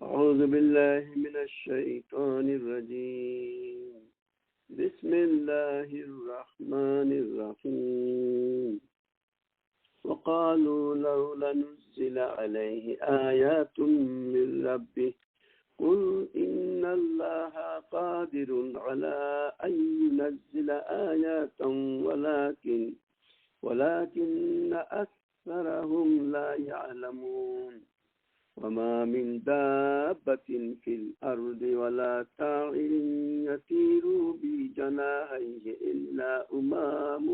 أعوذ بالله من الشيطان الرجيم. بسم الله الرحمن الرحيم. وقالوا لولا نزل عليه آيات من ربه قل إن الله قادر على أن ينزل آيات ولكن أكثرهم لا يعلمون. وما من دابة في الأرض ولا طائر يطير بجناحيه إلا أمم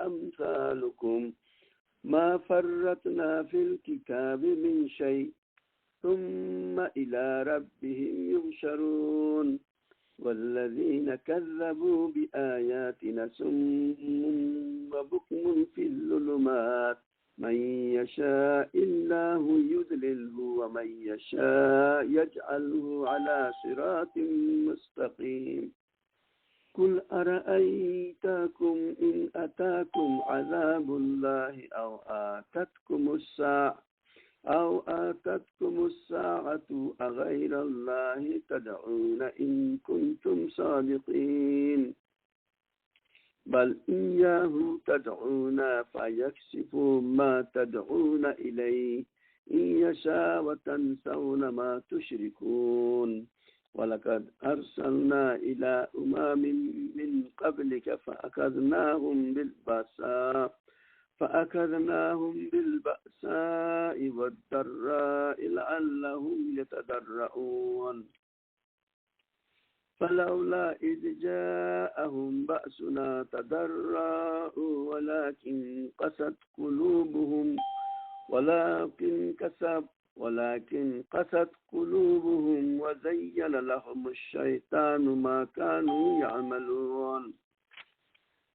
أمثالكم ما فرطنا في الكتاب من شيء ثم إلى ربهم يحشرون. والذين كذبوا بآياتنا صم وبكم في الظلمات من يشاء الله يضلله ومن يشاء يجعله على صراط مستقيم. قل أرأيتكم إن أتاكم عذاب الله أو آتتكم الساعة أغير الله تدعون إن كنتم صادقين. بل إياه تدعون فيكشف ما تدعون إليه إن يشاء وتنسون ما تشركون. ولقد أرسلنا إلى أمم من قبلك فأخذناهم بالبأساء والضراء لعلهم يتضرعون. فلولا إذ جاءهم بأسنا تضرعوا ولكن قست قلوبهم وزين لهم الشيطان ما كانوا يعملون.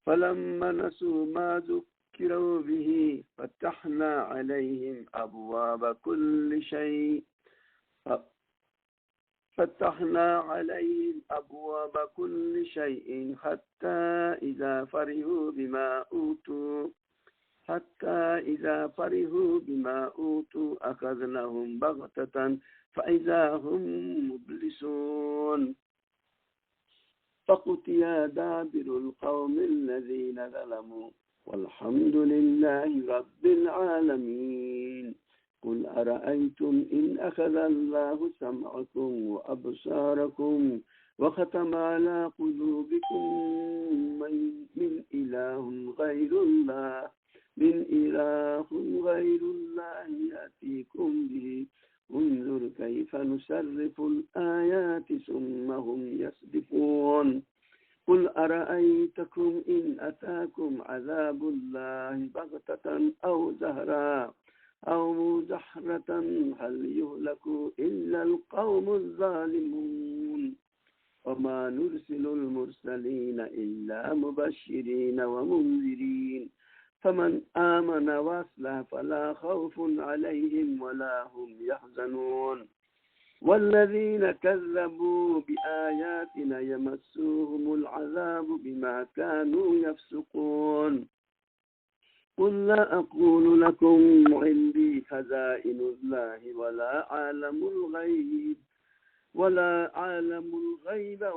فلما نسوا ما ذكروا به فتحنا عليهم أبواب كل شيء حتى إذا فرحوا بما أوتوا أخذناهم بغتة فإذا هم مبلسون. فقطع دابر القوم الذين ظلموا والحمد لله رب العالمين. قل أرأيتم إن أخذ الله سمعكم وأبصاركم وختم على قلوبكم من إله غير الله يأتيكم به انظر كيف نصرف الآيات ثم هم يصدفون. قل أرأيتكم إن أتاكم عذاب الله بغتة أو زهرة هل يهلك إلا القوم الظالمون. وما نرسل المرسلين إلا مبشرين ومنذرين فمن آمن وأصلح فلا خوف عليهم ولا هم يحزنون. والذين كذبوا بآياتنا يمسهم العذاب بما كانوا يفسقون. قل لا أقول لكم عندي خزائن الله ولا أعلم الغيب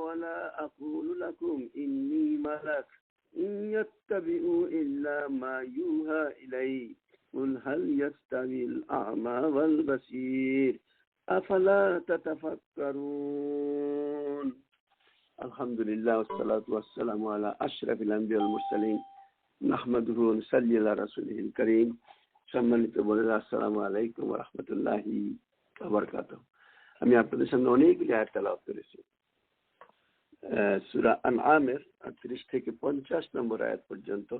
ولا أقول لكم إني ملك إن يتبع إلا ما يوحى إلي. قل هل يستوي الأعمى والبصير أفلا تتفكرون. الحمد لله والصلاة والسلام على أشرف الأنبياء والمرسلين نحمده ونصلي على رسوله الكريم। সম্মানিত বন্ধুরা, আসসালামু আলাইকুম ওয়া রাহমাতুল্লাহি ওয়া বারাকাতুহু। আমি আপনাদের সামনে অনেকগুলি আয়াত তেলাওয়াত করেছি। সূরা আনআমের 38 থেকে 50 নম্বর আয়াত পর্যন্ত।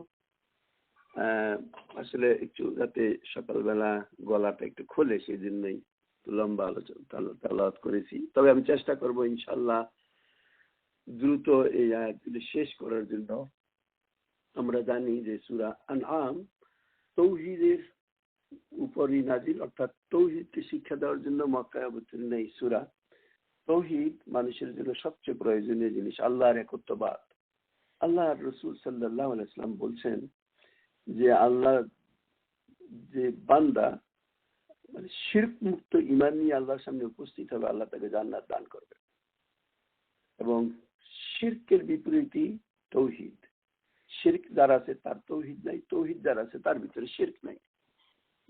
আসলে একটু যাতে সকালবেলা গলাটা একটু খোলে সেই জন্যই লম্বা আলোচনা তেলাওয়াত করেছি। তবে আমি চেষ্টা করব ইনশাআল্লাহ দ্রুত এই আয়াতগুলি শেষ করার জন্য। আমরা জানি যে সূরা আনআম তাওহীদের উপরই নাজিল, অর্থাৎ তাওহীদকে শিক্ষা দেওয়ার জন্য মক্কায় অবতীর্ণ এই সূরা। তাওহীদ মানুষের জন্য সবচেয়ে প্রয়োজনীয় জিনিস, আল্লাহর একত্ববাদ। আল্লাহর রাসূল সাল্লাল্লাহু আলাইহি ওয়াসাল্লাম বলছেন যে আল্লাহ যে বান্দা মানে শিরক মুক্ত ঈমান নিয়ে আল্লাহর সামনে উপস্থিত হবে, আল্লাহ তাকে জান্নাত দান করবে। এবং শিরকের বিপরীতই তৌহিদ। শিরক যার আছে তার তৌহিদ নাই, তৌহিদ যার আছে তার ভিতরে শিরক নাই।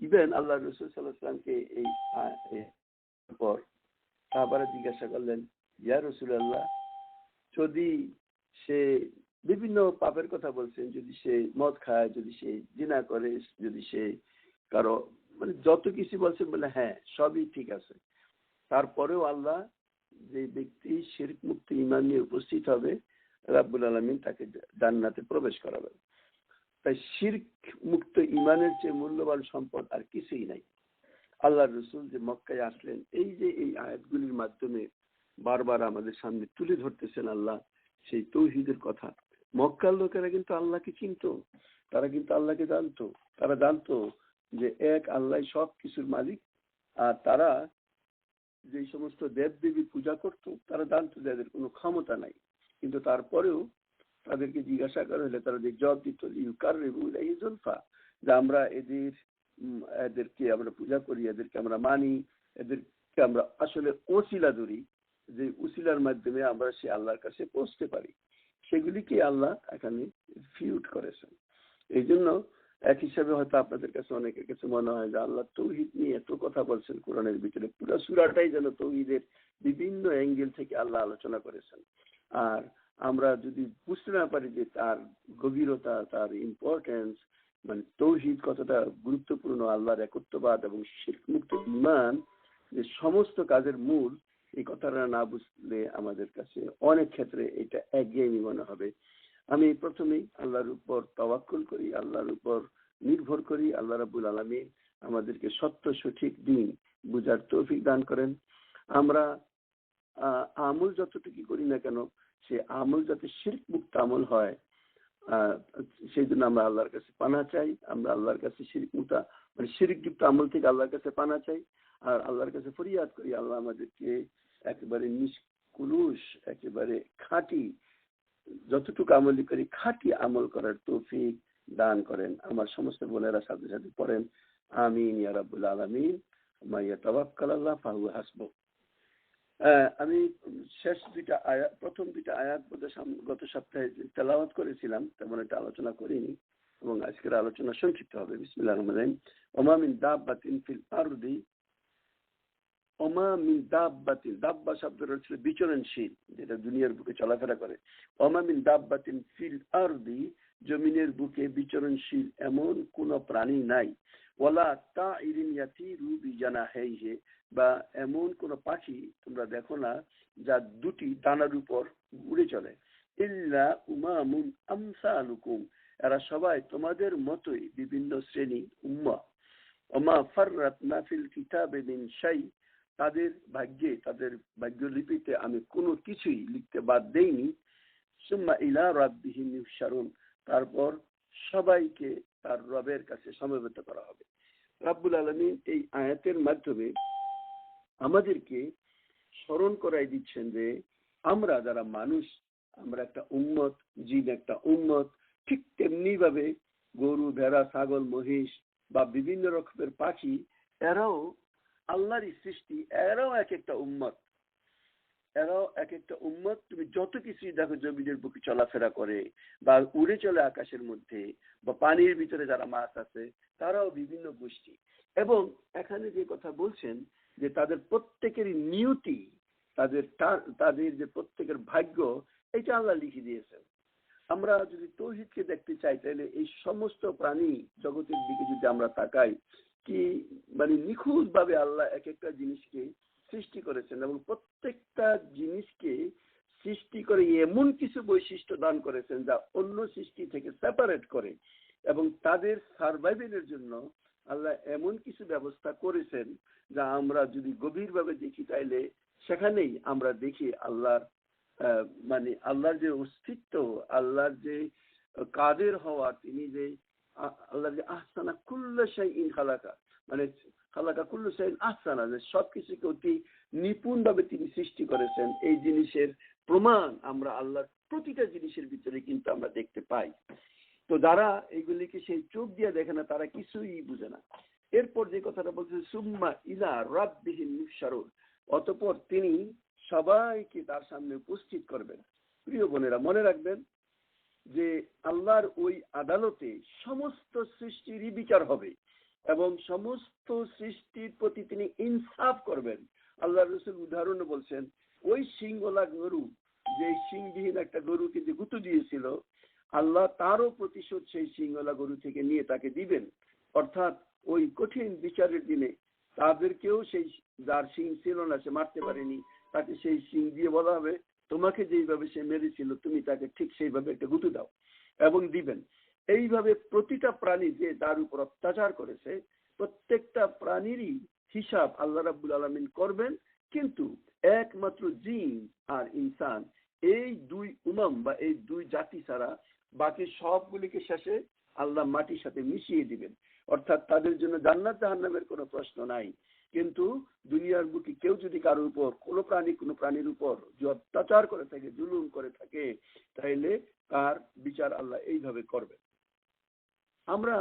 ইভেন আল্লাহ রাসূল সাল্লাল্লাহু আলাইহি ওয়াসাল্লামকে এই পর সাহাবারা জিজ্ঞাসা করলেন, ইয়া রাসূলুল্লাহ, যদি সে বিভিন্ন পাপের কথা বলছেন, যদি সে মদ খায়, যদি সে জিনা করে, যদি সে কারো মানে যত কিছু বলছেন, বলে হ্যাঁ সবই ঠিক আছে, তারপরেও আল্লাহ যে ব্যক্তি শিরক মুক্ত ঈমান নিয়ে উপস্থিত হবে, রাব্বুল আলামিন তাকে জান্নাতে প্রবেশ করাবেন। তাই শিরক মুক্ত ঈমানের চেয়ে মূল্যবান সম্পদ আর কিছুই নাই। আল্লাহর রাসূল যে মক্কায় আসলেন, এই যে এই আয়াতগুলির মাধ্যমে বারবার আমাদের সামনে তুলে ধরতেছেন আল্লাহ সেই তৌহিদের কথা। মক্কার লোকেরা কিন্তু আল্লাহকে চিনতো, তারা কিন্তু আল্লাহকে জানতো, তারা জানতো যে এক আল্লাহ সব কিছুর মালিক। আর তারা যে সমস্ত দেব দেবী পূজা করত, তারা জানতো যে এদের কোনো ক্ষমতা নাই, কিন্তু তারপরেও তাদেরকে জিজ্ঞাসা করা হলে তারা যে জবাব দিত, যে আমরা এদেরকে আমরা পূজা করি, এদেরকে আমরা মানি, এদেরকে আমরা আসলে ওসিলা ধরি, যে উসিলার মাধ্যমে আমরা সে আল্লাহর কাছে পৌঁছতে পারি। সেগুলিকে আল্লাহ এখানে ফিউট করেছেন। এই জন্য এক হিসাবে হয়তো আপনাদের কাছে অনেকের কাছে মনে হয় যে আল্লাহ তৌহিদ নিয়ে এত কথা বলছেন কোরআনের ভিতরে, পুরো সূরাটাই যেন তৌহিদের বিভিন্ন অ্যাঙ্গেল থেকে আল্লাহ আলোচনা করেছেন। আর আমরা যদি বুঝতে না পারি যে তার গভীরতা, তার ইম্পর্টেন্স, মানে তৌহিদ কতটা গুরুত্বপূর্ণ, আল্লাহর একত্ববাদ এবং শিরক মুক্ত ঈমান যে সমস্ত কাজের মূল, এই কথাটা না বুঝলে আমাদের কাছে অনেক ক্ষেত্রে এটা একঘেয়েমি মনে হবে। আমি প্রথমেই আল্লাহর উপর তাওয়াক্কুল করি, আল্লাহর উপর নির্ভর করি। আল্লাহ রাব্বুল আলামিন আমাদেরকে সত্য সঠিক দিন বুঝার তৌফিক দান করেন। আমরা আমল যতটুকু করি না কেন, সে আমল যাতে শিরক মুক্ত আমল হয়, সেই জন্য আমরা আল্লাহর কাছে পানা চাই। আমরা আল্লাহর কাছে শিরক মুক্ত মানে শিরক যুক্ত আমল থেকে আল্লাহর কাছে পানা চাই, আর আল্লাহর কাছে ফরিয়াদ করি আল্লাহ আমাদেরকে একেবারে নিষ্কুলুষ, একেবারে খাঁটি, যতটুকু আমলি করি খাঁটি আমল করার তৌফিক দান করেন। আমার সমস্ত বোনেরা সাথে সাথে পড়েন আমিন ইয়া রাব্বুল আলামিন, মাইয়া তাওয়াক্কালাল্লাহ ফাহুয়া হাসবুহ। আমি শেষ দুইটা আয়াত, প্রথম দুইটা আয়াত গত সপ্তাহে তেলাওয়াত করেছিলাম, তেমন একটা আলোচনা করিনি, এবং আজকের আলোচনা সংক্ষিপ্ত হবে। বিসমিল্লাহির রহমানির রহিম। ওমা মিন দাব্বাতিন ফিল আরদি, ওমা মিন দাব্বাতিন, দাব্বা শব্দটা হচ্ছে বিচরণশীল, যেটা দুনিয়ার বুকে চলাফেরা করে। ওমা মিন দাব্বাতিন ফিল আরদি, জমিনের বুকে বিচরণশীল এমন কোন প্রাণী নাই। ওয়ালা তাইরিন ইয়াতিরু বিজানাহিহি, বা এমন কোন পাখি তোমরা দেখো না যা দুটি ডানার উপর উড়ে চলে। ইল্লা উমামুন আমসালুকুম, এরা সবাই তোমাদের মতোই বিভিন্ন শ্রেণী উম্মাহ। ওমা ফাররাতনা ফিল কিতাবি মিন শাই, তাদের ভাগ্যে, তাদের ভাগ্য লিপিতে আমি কোনো কিছুই লিখতে বাদ দেইনি। সুম্মা ইলা রাব্বিহিম ইউহশারুন, তারপর সবাইকে তার রবের কাছে সমবেত করা হবে। রাব্বুল আলামিন এই আয়াতের মাধ্যমে আমাদেরকে স্মরণ করাই দিচ্ছেন যে আমরা যারা মানুষ, আমরা একটা উম্মত, জিন একটা উম্মত, ঠিক তেমনি ভাবে গরু, ভেড়া, ছাগল, মহিষ বা বিভিন্ন রকমের পাখি, এরাও আল্লাহরই সৃষ্টি, এরাও এক একটা উম্মত, এরাও এক একটা উম্মত। তুমি যত কিছুই দেখো জমিনের বুকে চলাফেরা করে বা উড়ে চলে আকাশের মধ্যে বা পানির ভিতরে যারা মাছ আছে, তারাও বিভিন্ন গোষ্ঠী। এবং এখানে যে কথা বলছেন যে তাদের প্রত্যেকেরই নিয়তি, তাদের যে প্রত্যেকের ভাগ্য, এটা আল্লাহ লিখে দিয়েছেন। আমরা যদি তৌহিদকে দেখতে চাই, তাহলে এই সমস্ত প্রাণী জগতের দিকে যদি আমরা তাকাই, কি মানে নিখুঁত ভাবে আল্লাহ এক একটা জিনিসকে সৃষ্টি করেছেন, এবং প্রত্যেকটা জিনিসকে সৃষ্টি করে এমন কিছু বৈশিষ্ট্য দান করেছেন যা অন্য সৃষ্টি থেকে সেপারেট করে, এবং তাদের সার্ভাইভেলের জন্য আল্লাহ এমন কিছু ব্যবস্থা করেছেন যা আমরা যদি গভীরভাবে দেখি, তাইলে সেখানেই আমরা দেখি আল্লাহর মানে আল্লাহর যে অস্তিত্ব, আল্লাহর যে কাদের হওয়া, তিনি যে আল্লাহ যে আহসানা কুল্লা শাইইন খালাকা, মানে খালাকা কুল্লু শাইইন আহসানা, যে সবকিছুকে অতি নিপুণ ভাবে তিনি সৃষ্টি করেছেন। এই জিনিসের প্রমাণ আমরা আল্লাহর প্রতিটা জিনিসের ভিতরে কিন্তু আমরা দেখতে পাই। তো যারা এইগুলিকে সেই চোখ দিয়ে দেখে না তারা কিছুই বুঝে না। এরপর যে কথাটা বলছে সুম্মা ইলা রাব্বিহিম ইউহশারুন, অতঃপর তিনি সবাইকে তার সামনে উপস্থিত করবেন। প্রিয় বোনেরা, মনে রাখবেন যে আল্লাহর ওই আদালতে সমস্ত সৃষ্টিরই বিচার হবে এবং সমস্ত সৃষ্টির প্রতি তিনি ইনসাফ করবেন। আল্লাহ রসুল উদাহরণে বলছেন, ওই সিংওয়ালা গরু, যে সিংবিহীন একটা গরুকে যে গুঁতো দিয়েছিল, আল্লাহ তারও প্রতিশোধ সেই সিংওয়ালা গরু থেকে নিয়ে তাকে দিবেন। অর্থাৎ ওই কঠিন বিচারের দিনে তাদেরকেও সেই যার সিং ছিল না, সে মারতে পারেনি, তাকে সেই সিং দিয়ে বলা হবে, তোমাকে যেইভাবে সে মেরেছিল তুমি তাকে ঠিক সেইভাবে একটা গুঁতো দাও, এবং দিবেন। এইভাবে প্রতিটা প্রাণী যে তার উপর অত্যাচার করেছে, প্রত্যেকটা প্রাণীরই হিসাব আল্লাহ রাব্বুল আলামিন করবেন। কিন্তু একমাত্র জিন আর ইনসান, এই দুই উমাম বা এই দুই জাতি ছাড়া বাকি সবগুলিকে শেষে আল্লাহ মাটির সাথে মিশিয়ে দিবেন। অর্থাৎ তাদের জন্য জান্নাত জাহান্নামের কোনো প্রশ্ন নাই। কিন্তু দুনিয়ার বুকে কেউ যদি কারোর উপর কোনো প্রাণীর উপর যে অত্যাচার করে থাকে, জুলুম করে থাকে, তাইলে তার বিচার আল্লাহ এইভাবে করবে। আমরা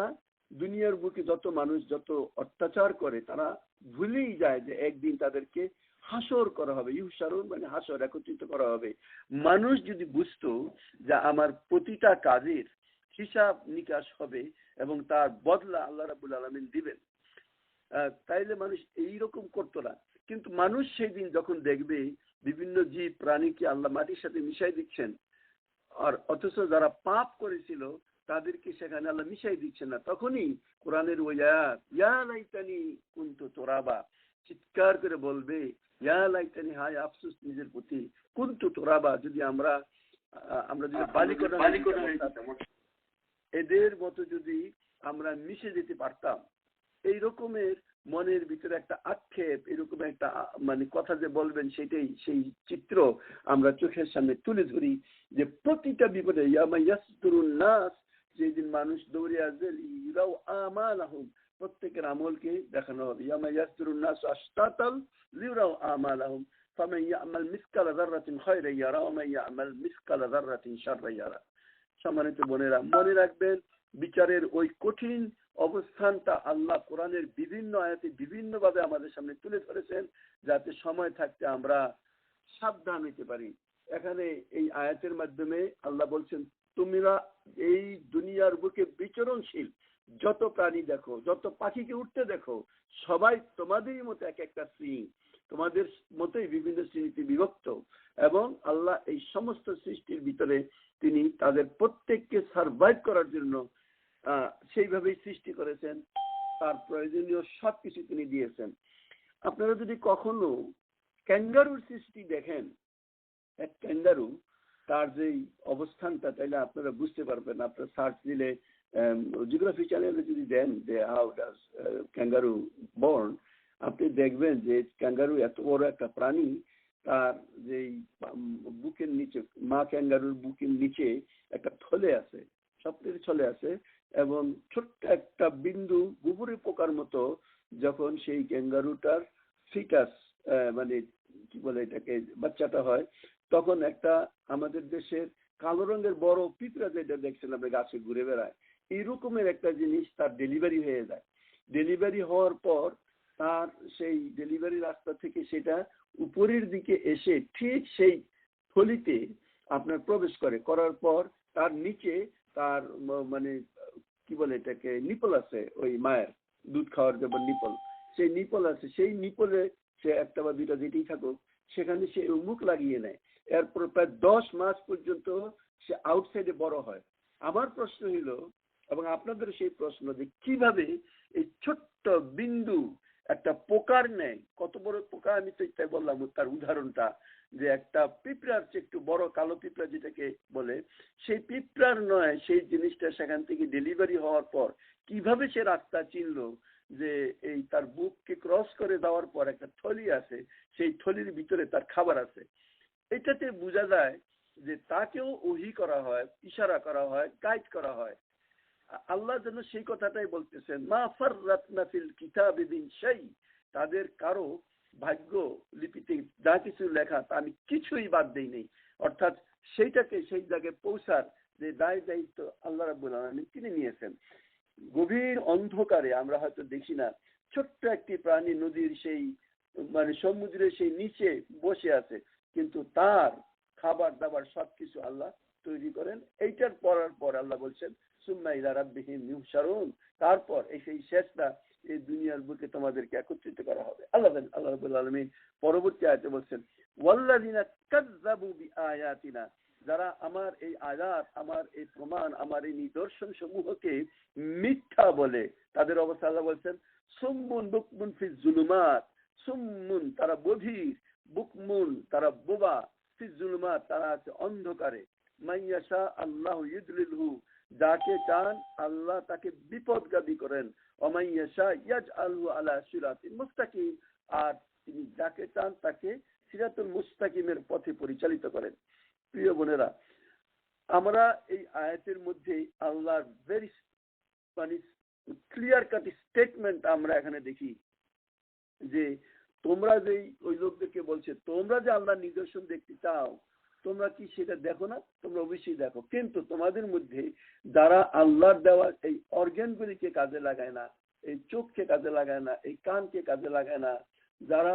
দুনিয়ার বুকে যত মানুষ যত অত্যাচার করে, তারা ভুলেই যায় যে একদিন তাদেরকে হাসর করা হবে। ইউহশারুন মানে হাসর, একত্রিত করা হবে। মানুষ যদি বুঝতো যে আমার প্রতিটা কাজের হিসাব নিকাশ হবে এবং তার বদলা আল্লাহ রাব্বুল আলামিন দিবেন, তাইলে মানুষ এইরকম করতো না। কিন্তু মানুষ সেই দিন যখন দেখবে বিভিন্ন জীব প্রাণীকে আল্লাহ মাটির সাথে মিশাই দিচ্ছেন, আর অথচ যারা পাপ করেছিল তাদেরকে সেখানে আল্লাহ মিশাই দিচ্ছেন না, তখনই কোরআনের ওই আয়াত ইয়া লাইতানি কুনতু তুরাবা, চিৎকার করে বলবে, ইয়া লাইতানি, হায় আফসোস নিজের প্রতি, কুনতু তুরাবা, যদি আমরা যদি এদের মতো যদি আমরা মিশে যেতে পারতাম। এই রকমের মনের ভিতরে একটা আক্ষেপ, এরকম একটা মানে কথা যে বলবেন, সেটাই সেই চিত্র আমরা চোখের সামনে তুলে ধরি, যে প্রতিটা বিপদে নাস, যেদিন মানুষ দৌড়ে আসবে, ইরাও আমালাহুম, প্রত্যেকের আমলকে দেখানো হবে। ইয়ামাইয়াসদুরুন নাস আশতাতাল লিরাও আমালাহুম ফামান ইয়ামাল মিসকালা যাররাতিন খায়রান ইয়ারা ওয়া মান ইয়ামাল মিসকালা যাররাতিন শাররান ইয়ারা। সম্মানিত বোনেরা, মনে রাখবেন বিচারের ওই কঠিন অবস্থানটা আল্লাহ কোরআনের বিভিন্ন আয়াতে বিভিন্নভাবে আমাদের সামনে তুলে ধরেছেন, যাতে সময় থাকতে আমরা সাবধান হইতে পারি। এখানে এই আয়াতের মাধ্যমে আল্লাহ বলছেন, তোমরা এই দুনিয়ার বুকে বিচরণশীল যত প্রাণী দেখো, যত পাখিকে উঠতে দেখো, সবাই তোমাদেরই মতো এক একটা সিং, তোমাদের মতোই বিভিন্ন শ্রেণীতে বিভক্ত। এবং আল্লাহ এই সমস্ত সৃষ্টির ভিতরে তিনি তাদের প্রত্যেককে সার্ভাইভ করার জন্য সেইভাবেই সৃষ্টি করেছেন, তার প্রয়োজনীয় সবকিছু তিনি দিয়েছেন। আপনারা যদি কখনো ক্যাঙ্গারুর সৃষ্টি দেখেন, এক ক্যাঙ্গারু তার যেই অবস্থানটা, তাইলে আপনারা বুঝতে পারবেন। আপনারা সার্চ দিলে জিওগ্রাফি চ্যানেলে যদি দেন যে হাউ ডাজ ক্যাঙ্গারু বর্ন, আপনি দেখবেন যে ক্যাঙ্গারু এত বড় একটা প্রাণী, তার যেই বুকের নিচে, মা ক্যাঙ্গারুর বুকের নিচে একটা থলে আছে, সবথেকে থলে আছে, এবং ছোট্ট একটা বিন্দু গোবরে পোকার মতো যখন সেই ক্যাঙ্গারুটার ফিটাস মানে কি বলে এটাকে, বাচ্চাটা হয়, তখন একটা আমাদের দেশের কালো রঙের বড় পিঁপড়া যেটা দেখছিলাম গাছে ঘুরে বেড়ায়, এইরকমের একটা জিনিস তার ডেলিভারি হয়ে যায়। ডেলিভারি হওয়ার পর তার সেই ডেলিভারি রাস্তা থেকে সেটা উপরের দিকে এসে ঠিক সেই থলিতে আপনার প্রবেশ করার পর তার নিচে তার মানে কি বলে এটাকে, নিপল আছে, ওই মায়ের দুধ খাওয়ার যেমন নিপল, সেই নিপল আছে, সেই নিপলে সে একটা বা দুইটা যেতেই থাকুক, সেখানে সে মুখ লাগিয়ে নেয়। এরপর প্রায় 10 মাস পর্যন্ত সে আউটসাইডে বড় হয়। আমার প্রশ্ন হইল, এবং আপনাদের সেই প্রশ্ন, যে কিভাবে এই ছোট্ট বিন্দু একটা পোকার নেয়, কত বড় পোকা, আমি তো তাই বললাম তার উদাহরণটা, যে একটা পিঁপড়ার চেয়ে একটু বড় কালো পিঁপড়া যেটাকে বলে, সেই পিঁপড়ার নয়, সেই জিনিসটা সেখান থেকে ডেলিভারি হওয়ার পর কিভাবে সে রাস্তা চিনলো, যে এই তার বুককে ক্রস করে দেওয়ার পর একটা থলি আছে, সেই থলির ভিতরে তার খাবার আছে। এটাতে বোঝা যায় যে তাকেও ওহী করা হয়, ইশারা করা হয়, গাইড করা হয়। আল্লাহ যেন সেই কথাটাই বলতেছেন, মা ফাররাতনা ফিল কিতাবি মিন শাই, তাদের কারো ভাগ্য লিপিতে যা কিছু লেখা তা আমি কিছুই বাদ দেই নেই। অর্থাৎ সেইটাকে সেই জায়গায় পৌঁছার যে দায়িত্ব আল্লাহ রাব্বুল আলামিন তিনি নিয়েছেন। গভীর অন্ধকারে আমরা হয়তো দেখি না, ছোট্ট একটি প্রাণী নদীর সেই সমুদ্রের সেই নিচে বসে আছে, কিন্তু তার খাবার দাবার সবকিছু আল্লাহ তৈরি করেন। এইটার পড়ার পর আল্লাহ বলছেন সুম্মা ইলা রাব্বিহিম ইউহশারুন, তারপর এই সেই শেষটা এই দুনিয়ার বুকে তোমাদেরকে একত্রিত করা হবে। আল্লাহ রাব্বুল আলামিন পরবর্তী আয়াতে বলছেন ওয়াল্লাযিনা কাযযাবু বিআয়াতিনা, যারা আমার এই আয়াত, আমার এই প্রমাণ, আমার এই নিদর্শন সমূহকে মিথ্যা বলে, তাদের অবস্থা আল্লাহ বলছেন সুম্মুন বুকমুন ফিজ জুলুমাত, সুম্মুন তারা বধির, বুকমুন তারা বোবা, ফিজ জুলুমাত তারা আছে অন্ধকারে, মাইয়াশা আল্লাহু ইউদলিলহু, যাকে চান আল্লাহ তাকে বিপদগামী করেন, অমাইয়াশা ইয়াজআলহু আলা সিরাতিন মুস্তাকিম, আর তিনি যাকে চান তাকে সিরাতুল মুস্তাকিমের পথে পরিচালিত করেন। প্রিয় বোনেরা, আমরা এই আয়াতের মধ্যে আল্লাহর ভেরি ক্লিয়ার কাট স্টেটমেন্ট আমরা এখানে দেখি যে তোমরা যে ওই লোকদেরকে বলছে তোমরা যে আল্লাহর নিদর্শন দেখতে চাও, তোমরা কি সেটা দেখো না? তোমরা অবশ্যই দেখো, কিন্তু তোমাদের মধ্যে যারা আল্লাহর দেওয়া এই অর্গানগুলিকে কাজে লাগায় না, এই চোখকে কাজে লাগায় না, এই কানকে কাজে লাগায় না, যারা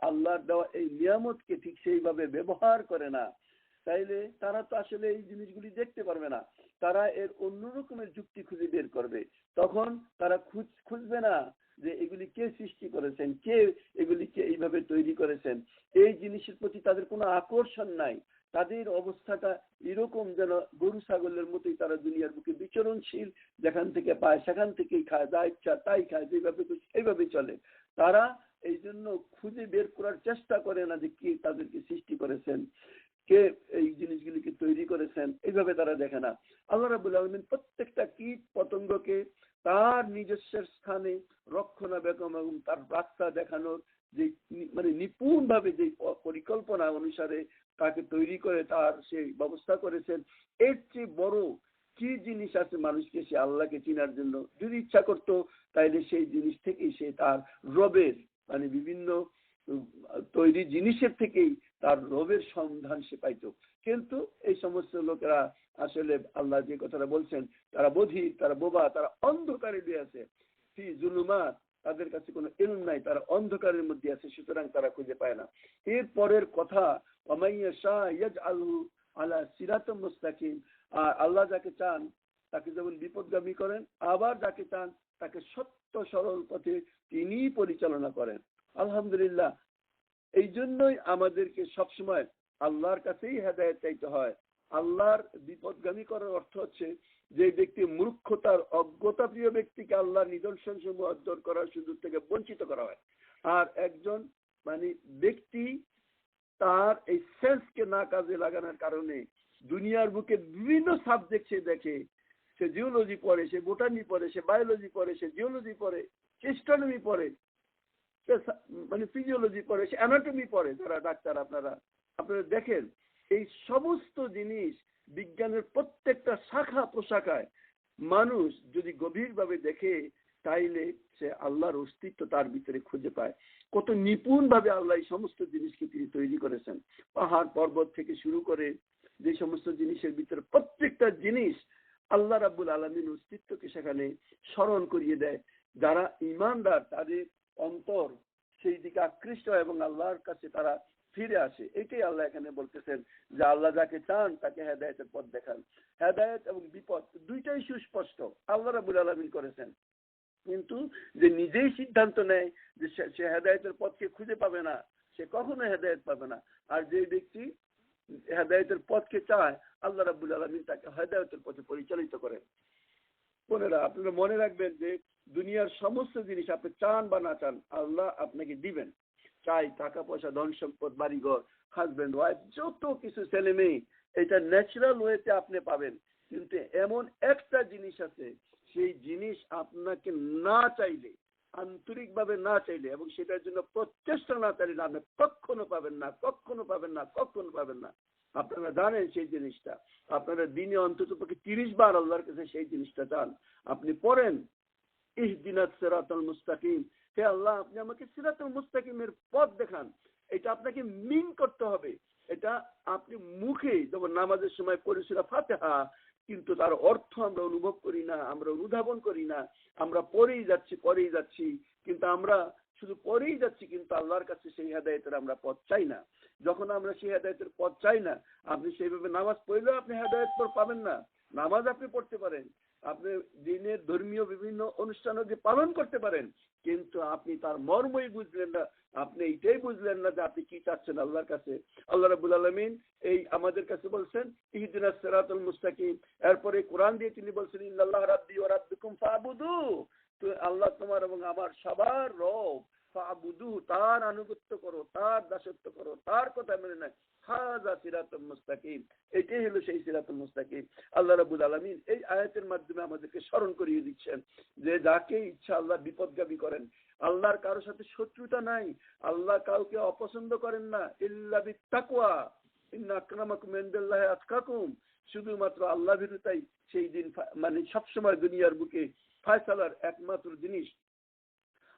আল্লাহর দেওয়া এই নিয়ামতকে ঠিক সেইভাবে ব্যবহার করে না, তাইলে তারা তো আসলে এই জিনিসগুলি দেখতে পারবে না। তারা এর অন্য রকমের যুক্তি খুঁজে বের করবে। তখন তারা খুঁজবে না যে এগুলি কে সৃষ্টি করেছেন, কে এগুলিকে এইভাবে তৈরি করেছেন। এই জিনিসের প্রতি তাদের কোনো আকর্ষণ নাই। তাদের অবস্থাটা এরকম যেন গরু ছাগলের মতোই, তারা দুনিয়ার বুকে বিচরণশীল, যেখান থেকে পায় সেখান থেকেই খায়, যা ইচ্ছা তাই খায়, যেভাবে এইভাবে চলে। তারা এই জন্য খুঁজে বের করার চেষ্টা করে না যে কে তাদেরকে সৃষ্টি করেছেন, কে এই জিনিসগুলিকে তৈরি করেছেন, এইভাবে তারা দেখে না। আল্লাহ রাব্বুল আলামিন প্রত্যেকটা কীট পতঙ্গকে তার নিজস্ব স্থানে রক্ষণাবেক্ষণ এবং তার রাস্তা দেখানোর যে নিপুণ ভাবে যে পরিকল্পনা অনুসারে তাকে তৈরি করে তার সেই ব্যবস্থা করেছেন, এর চেয়ে বড় কি জিনিস আছে মানুষকে সে আল্লাহকে চিনার জন্য? যদি ইচ্ছা করতো তাইলে সেই জিনিস থেকেই সে তার রবের বিভিন্ন তৈরি জিনিসের থেকেই তার রবের সন্ধান সে পাইতো। কিন্তু এই সমস্ত লোকেরা আসলে আল্লাহ যে কথাটা বলছেন, তারা বধির, তারা বোবা, তারা অন্ধকারে দিয়ে আছে, ফি জুলুমাত, তাদের কাছে কোনো ইলম নাই, তারা অন্ধকারের মধ্যে আছে, সুতরাং তারা খুঁজে পায় না। এর পরের কথা ওয়ামাইয়াশা ইয়াজআলহু আলা সিরাতিন মুস্তাকিম, আর আল্লাহ যাকে চান তাকে যেমন বিপদগামী করেন, আবার যাকে চান তাকে সত্য সরল পথে তিনি পরিচালনা করেন। আলহামদুলিল্লাহ, এই জন্যই আমাদেরকে সবসময় আল্লাহর কাছেই হেদায়েত চাইতে হয়। আল্লাহর বিপদগামী করার অর্থ হচ্ছে যে ব্যক্তি মূর্খতার অজ্ঞতা প্রিয় ব্যক্তিকে আল্লাহর নিদর্শন সমূহ অর্জন করার সুযোগ থেকে বঞ্চিত করা হয়। আর একজন ব্যক্তি তার এই সেন্সকে না কাজে লাগানোর কারণে দুনিয়ার বুকে বিভিন্ন সাবজেক্ট সে দেখে, সে জিওলজি পড়ে, সে বোটানি পড়ে, সে বায়োলজি পড়ে, সে জিওলজি পড়ে, সে অ্যাস্ট্রোনমি পড়ে, ফিজিওলজি পড়ে, সে অ্যানাটমি পড়ে। যারা ডাক্তার আপনারা দেখেন, এই সমস্ত জিনিস বিজ্ঞানের প্রত্যেকটা শাখা প্রশাখায় মানুষ যদি গভীরভাবে দেখে, তাইলে সে আল্লাহর অস্তিত্ব তার ভিতরে খুঁজে পায়। কত নিপুণ ভাবে আল্লাহ এই সমস্ত জিনিসকে তিনি তৈরি করেছেন। পাহাড় পর্বত থেকে শুরু করে যে সমস্ত জিনিসের ভিতরে প্রত্যেকটা জিনিস আল্লাহ রাব্বুল আলামিন অস্তিত্বকে সেখানে স্মরণ করিয়ে দেয়। যারা ঈমানদার তাদের অন্তর সেই দিকে আকৃষ্ট এবং আল্লাহর কাছে তারা ফিরে আসে। এটাই আল্লাহ এখানে বলতেছেন যে আল্লাহ যাকে চান তাকে হেদায়েতের পথ দেখান। হেদায়েত এবং বিপদ দুইটাই সুস্পষ্ট আল্লাহ রাব্বুল আলামিন করেছেন, কিন্তু যে নিজেই সিদ্ধান্ত নেয় যে সে হেদায়েতের পথকে খুঁজে পাবে না, সে কখনো হেদায়েত পাবে না। আর যে ব্যক্তি হেদায়েতের পথকে চায়, আল্লাহ রাব্বুল আলামিন তাকে হেদায়েতের পথে পরিচালিত করেন। বোনেরা, আপনারা মনে রাখবেন যে দুনিয়ার সমস্ত জিনিস আপনি চান বা না চান, আল্লাহ আপনাকে দিবেন। চাই টাকা পয়সা, ধন সম্পদ, বাড়িঘর, হাজবেন্ড ওয়াইফ, যত কিছু ছেলে মেয়ে, এটা ন্যাচারাল ওয়েতে আপনি পাবেন। কিন্তু এমন একটা জিনিস আছে, সেই জিনিস আপনাকে না চাইলে, আন্তরিকভাবে না চাইলে এবং সেটার জন্য প্রচেষ্টা না চাইলে আপনি কখনো পাবেন না, কখনো পাবেন না, কখনো পাবেন না। আপনারা জানেন সেই জিনিসটা, আপনারা দিনে অন্তত পক্ষে 30 বার আল্লাহর কাছে সেই জিনিসটা চান। আপনি পড়েন ইহদিনাস সিরাতাল মুস্তাকিম, হে আল্লাহ আপনি আমাকে সিরাতুল মুস্তাকিমের পথ দেখান। এটা আপনাকে মিন করতে হবে, এটা আপনি মুখে যেমন নামাজের সময় পড়ি সূরা ফাতিহা, কিন্তু তার অর্থ আমরা অনুভব করি না, আমরা অনুধাবন করি না, আমরা পড়েই যাচ্ছি, কিন্তু আমরা শুধু পড়েই যাচ্ছি, কিন্তু আল্লাহর কাছে সেই হেদায়েতের আমরা পথ চাই না। যখন আমরা সেই হেদায়েতের পথ চাই না, আপনি সেইভাবে নামাজ পড়লেও আপনি হেদায়েত পাবেন না। নামাজ আপনি পড়তে পারেন, আপনি দিনের ধর্মীয় বিভিন্ন অনুষ্ঠানাদি পালন করতে পারেন, কিন্তু আপনি তার মর্মই বুঝলেন না, আপনি এইটাই বুঝলেন না যে আপনি কি চাচ্ছেন আল্লাহর কাছে। আল্লাহ রাব্বুল আলামিন এই আমাদের কাছে বলছেন ইহদিনাস সিরাতাল মুস্তাকিম, এরপরে কোরআন দিয়ে তিনি বলছেন ইন্নাল্লাহ রাব্বি ওয়া রাব্বুকুম ফাবুদু, তো আল্লাহ তোমার এবং আমার সবার রব, ফাবুদু তার আনুগত্য করো, তার দাসত্ব করো, তার কথা মেনে নেয়, হাযা সিরাতুল মুস্তাকিম, এটাই হলো সেই সিরাতুল মুস্তাকিম। আল্লাহ রাব্বুল আলামিন এই আয়াতের মাধ্যমে আমাদেরকে স্মরণ করিয়ে দিচ্ছেন যে যাকে ইচ্ছা আল্লাহ বিপদগামী করেন। আল্লাহর কারোর সাথে শত্রুতা নাই, আল্লাহ কাউকে অপছন্দ করেন না, ইল্লা বিত্তাকওয়া ইন্না আকরামাকুম ইনদাল্লাহি আতকাকুম, শুধুমাত্র আল্লাহ ভীরুতাই সেই দিন মানে সবসময় দুনিয়ার বুকে ফয়সালার একমাত্র জিনিস।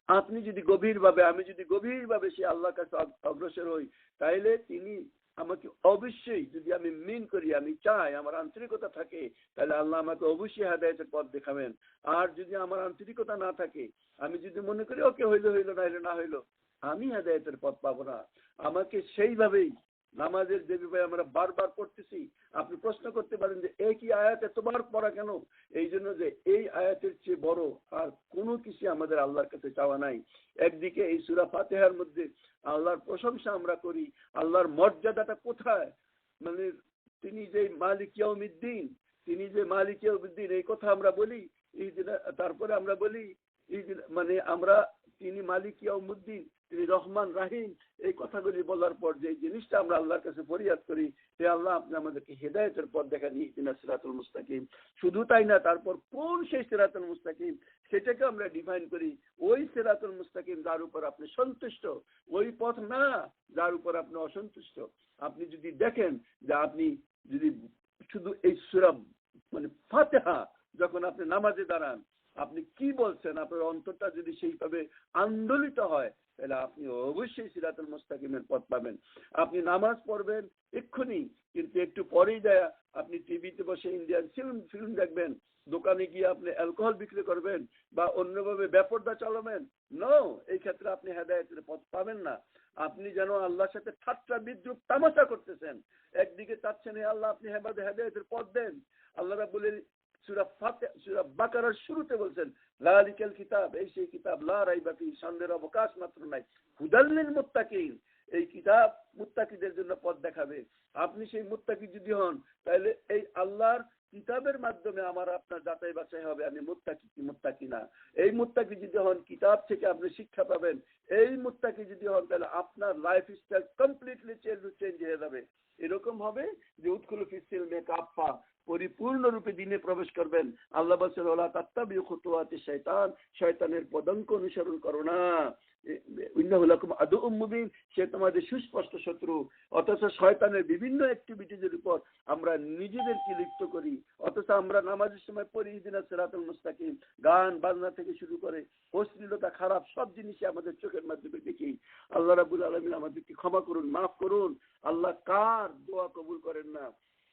আপনি যদি গভীরভাবে, আমি যদি গভীরভাবে সে আল্লাহর কাছে অগ্রসর হই, তাইলে তিনি আমাকে অবশ্যই, যদি আমি মিন করি, আমি চাই, আমার আন্তরিকতা থাকে, তাহলে আল্লাহ আমাকে অবশ্যই হেদায়েতের পথ দেখাবেন। আর যদি আমার আন্তরিকতা না থাকে, আমি যদি মনে করি ওকে হইলো হইলো, না হইলো না হইলো, আমি হেদায়েতের পথ পাবো না। আমাকে সেইভাবেই নামাজের যেভাবে আমরা বারবার পড়তেছি, আপনি প্রশ্ন করতে পারেন যে একই আয়াত এতবার পড়া কেন? এই জন্য যে এই আয়াতের চেয়ে বড় আর কোনো কিছু আমাদের আল্লাহর কাছে চাওয়া নাই। একদিকে এই সূরা ফাতিহার মধ্যে আল্লাহর প্রশংসা আমরা করি, আল্লাহর মর্যাদাটা কোথায়, মানে তিনি যে মালিক ইয়াউমিদ্দিন, তিনি যে মালিক ইয়াউমিদ্দিন এই কথা আমরা বলি, তারপরে আমরা বলি মানে আমরা তিনি মালিক ইয়াউমিদ্দিন, তিনি রহমান রাহিম, এই কথাগুলি বলার পর যে জিনিসটা আমরা আল্লাহর কাছে ফরিয়াদ করি, হে আল্লাহ আপনি আমাদেরকে হেদায়েতের পথ দেখান, ইহদিনাস সিরাতুল মুস্তাকিম। শুধু তাই না, তারপর কোন সেই সিরাতুল মুস্তাকিম সেটাকে আমরা ডিফাইন করি, ওই সিরাতুল মুস্তাকিম যার উপর আপনি সন্তুষ্ট, ওই পথ না যার উপর আপনি অসন্তুষ্ট। আপনি যদি দেখেন যে আপনি যদি শুধু এই সূরা মানে ফাতিহা যখন আপনি নামাজে দাঁড়ান, আপনি কি বলছেন, আপনার অন্তরটা যদি সেইভাবে আন্দোলিত হয়, তাহলে আপনি অবশ্যই সিরাতুল মুস্তাকিমের পথ পাবেন। আপনি নামাজ পড়বেন এক্ষুনি, কিন্তু একটু পরেই যায় আপনি টিভিতে বসে ইন্ডিয়ান ফিল্ম দেখবেন, দোকানে গিয়ে আপনি অ্যালকোহল বিক্রি করবেন বা অন্যভাবে বেপরদা চালাবেন, নো, এই ক্ষেত্রে আপনি হেদায়েতের পথ পাবেন না। আপনি যেন আল্লাহর সাথে ঠাট্টা বিদ্রুপ তামাশা করতেছেন, একদিকে চাচ্ছেন হে আল্লাহ আপনি হেদায়েতের পথ দেন। আল্লাহ রাব্বুল সূরা বাকারার শুরুতে বলছেন লালিকাল কিতাব, এই সেই কিতাব, লা রাইবা ফি, সন্দেহের অবকাশ মাত্র নাই, হুদাল লিল মুত্তাকিন, এই কিতাব মুত্তাকিদের জন্য পথ দেখাবে। আপনি সেই মুত্তাকি যদি হন, তাহলে এই আল্লাহর কিতাবের মাধ্যমে আমার আপনার যাচাই বাছাই হবে, আমি মুত্তাকি কি মুত্তাকি না। এই মুত্তাকি যদি হন, কিতাব থেকে আপনি শিক্ষা পাবেন। এই মুত্তাকি যদি হন, তাহলে আপনার লাইফ স্টাইল কমপ্লিটলি চেঞ্জ হয়ে যাবে। এরকম হবে যে উদখুলু ফিস সিলমি কাফা, পরিপূর্ণরূপে দিনে প্রবেশ করবেন। আল্লাহ বলেন ওয়ালা তাত্তাবিউ খুতুওয়াতি শয়তান, শয়তানের পদাঙ্ক অনুসরণ করো না, ইন্নাহু লাকুম আদুউম মুবিন, সে তোমাদের সুস্পষ্ট শত্রু। অথচ শয়তানের বিভিন্ন অ্যাক্টিভিটিজের উপর আমরা নিজেদেরকে লিপ্ত করি, অথচ আমরা নামাজের সময় পড়ি ইহদিনাস সিরাতাল মুস্তাকিম, গান বাজনা থেকে শুরু করে অশ্লীলতা, খারাপ সব জিনিসই আমাদের চোখের মাধ্যমে দেখি। আল্লাহ রাব্বুল আলামিন আমাদেরকে ক্ষমা করুন, মাফ করুন। আল্লাহ কার দোয়া কবুল করেন না?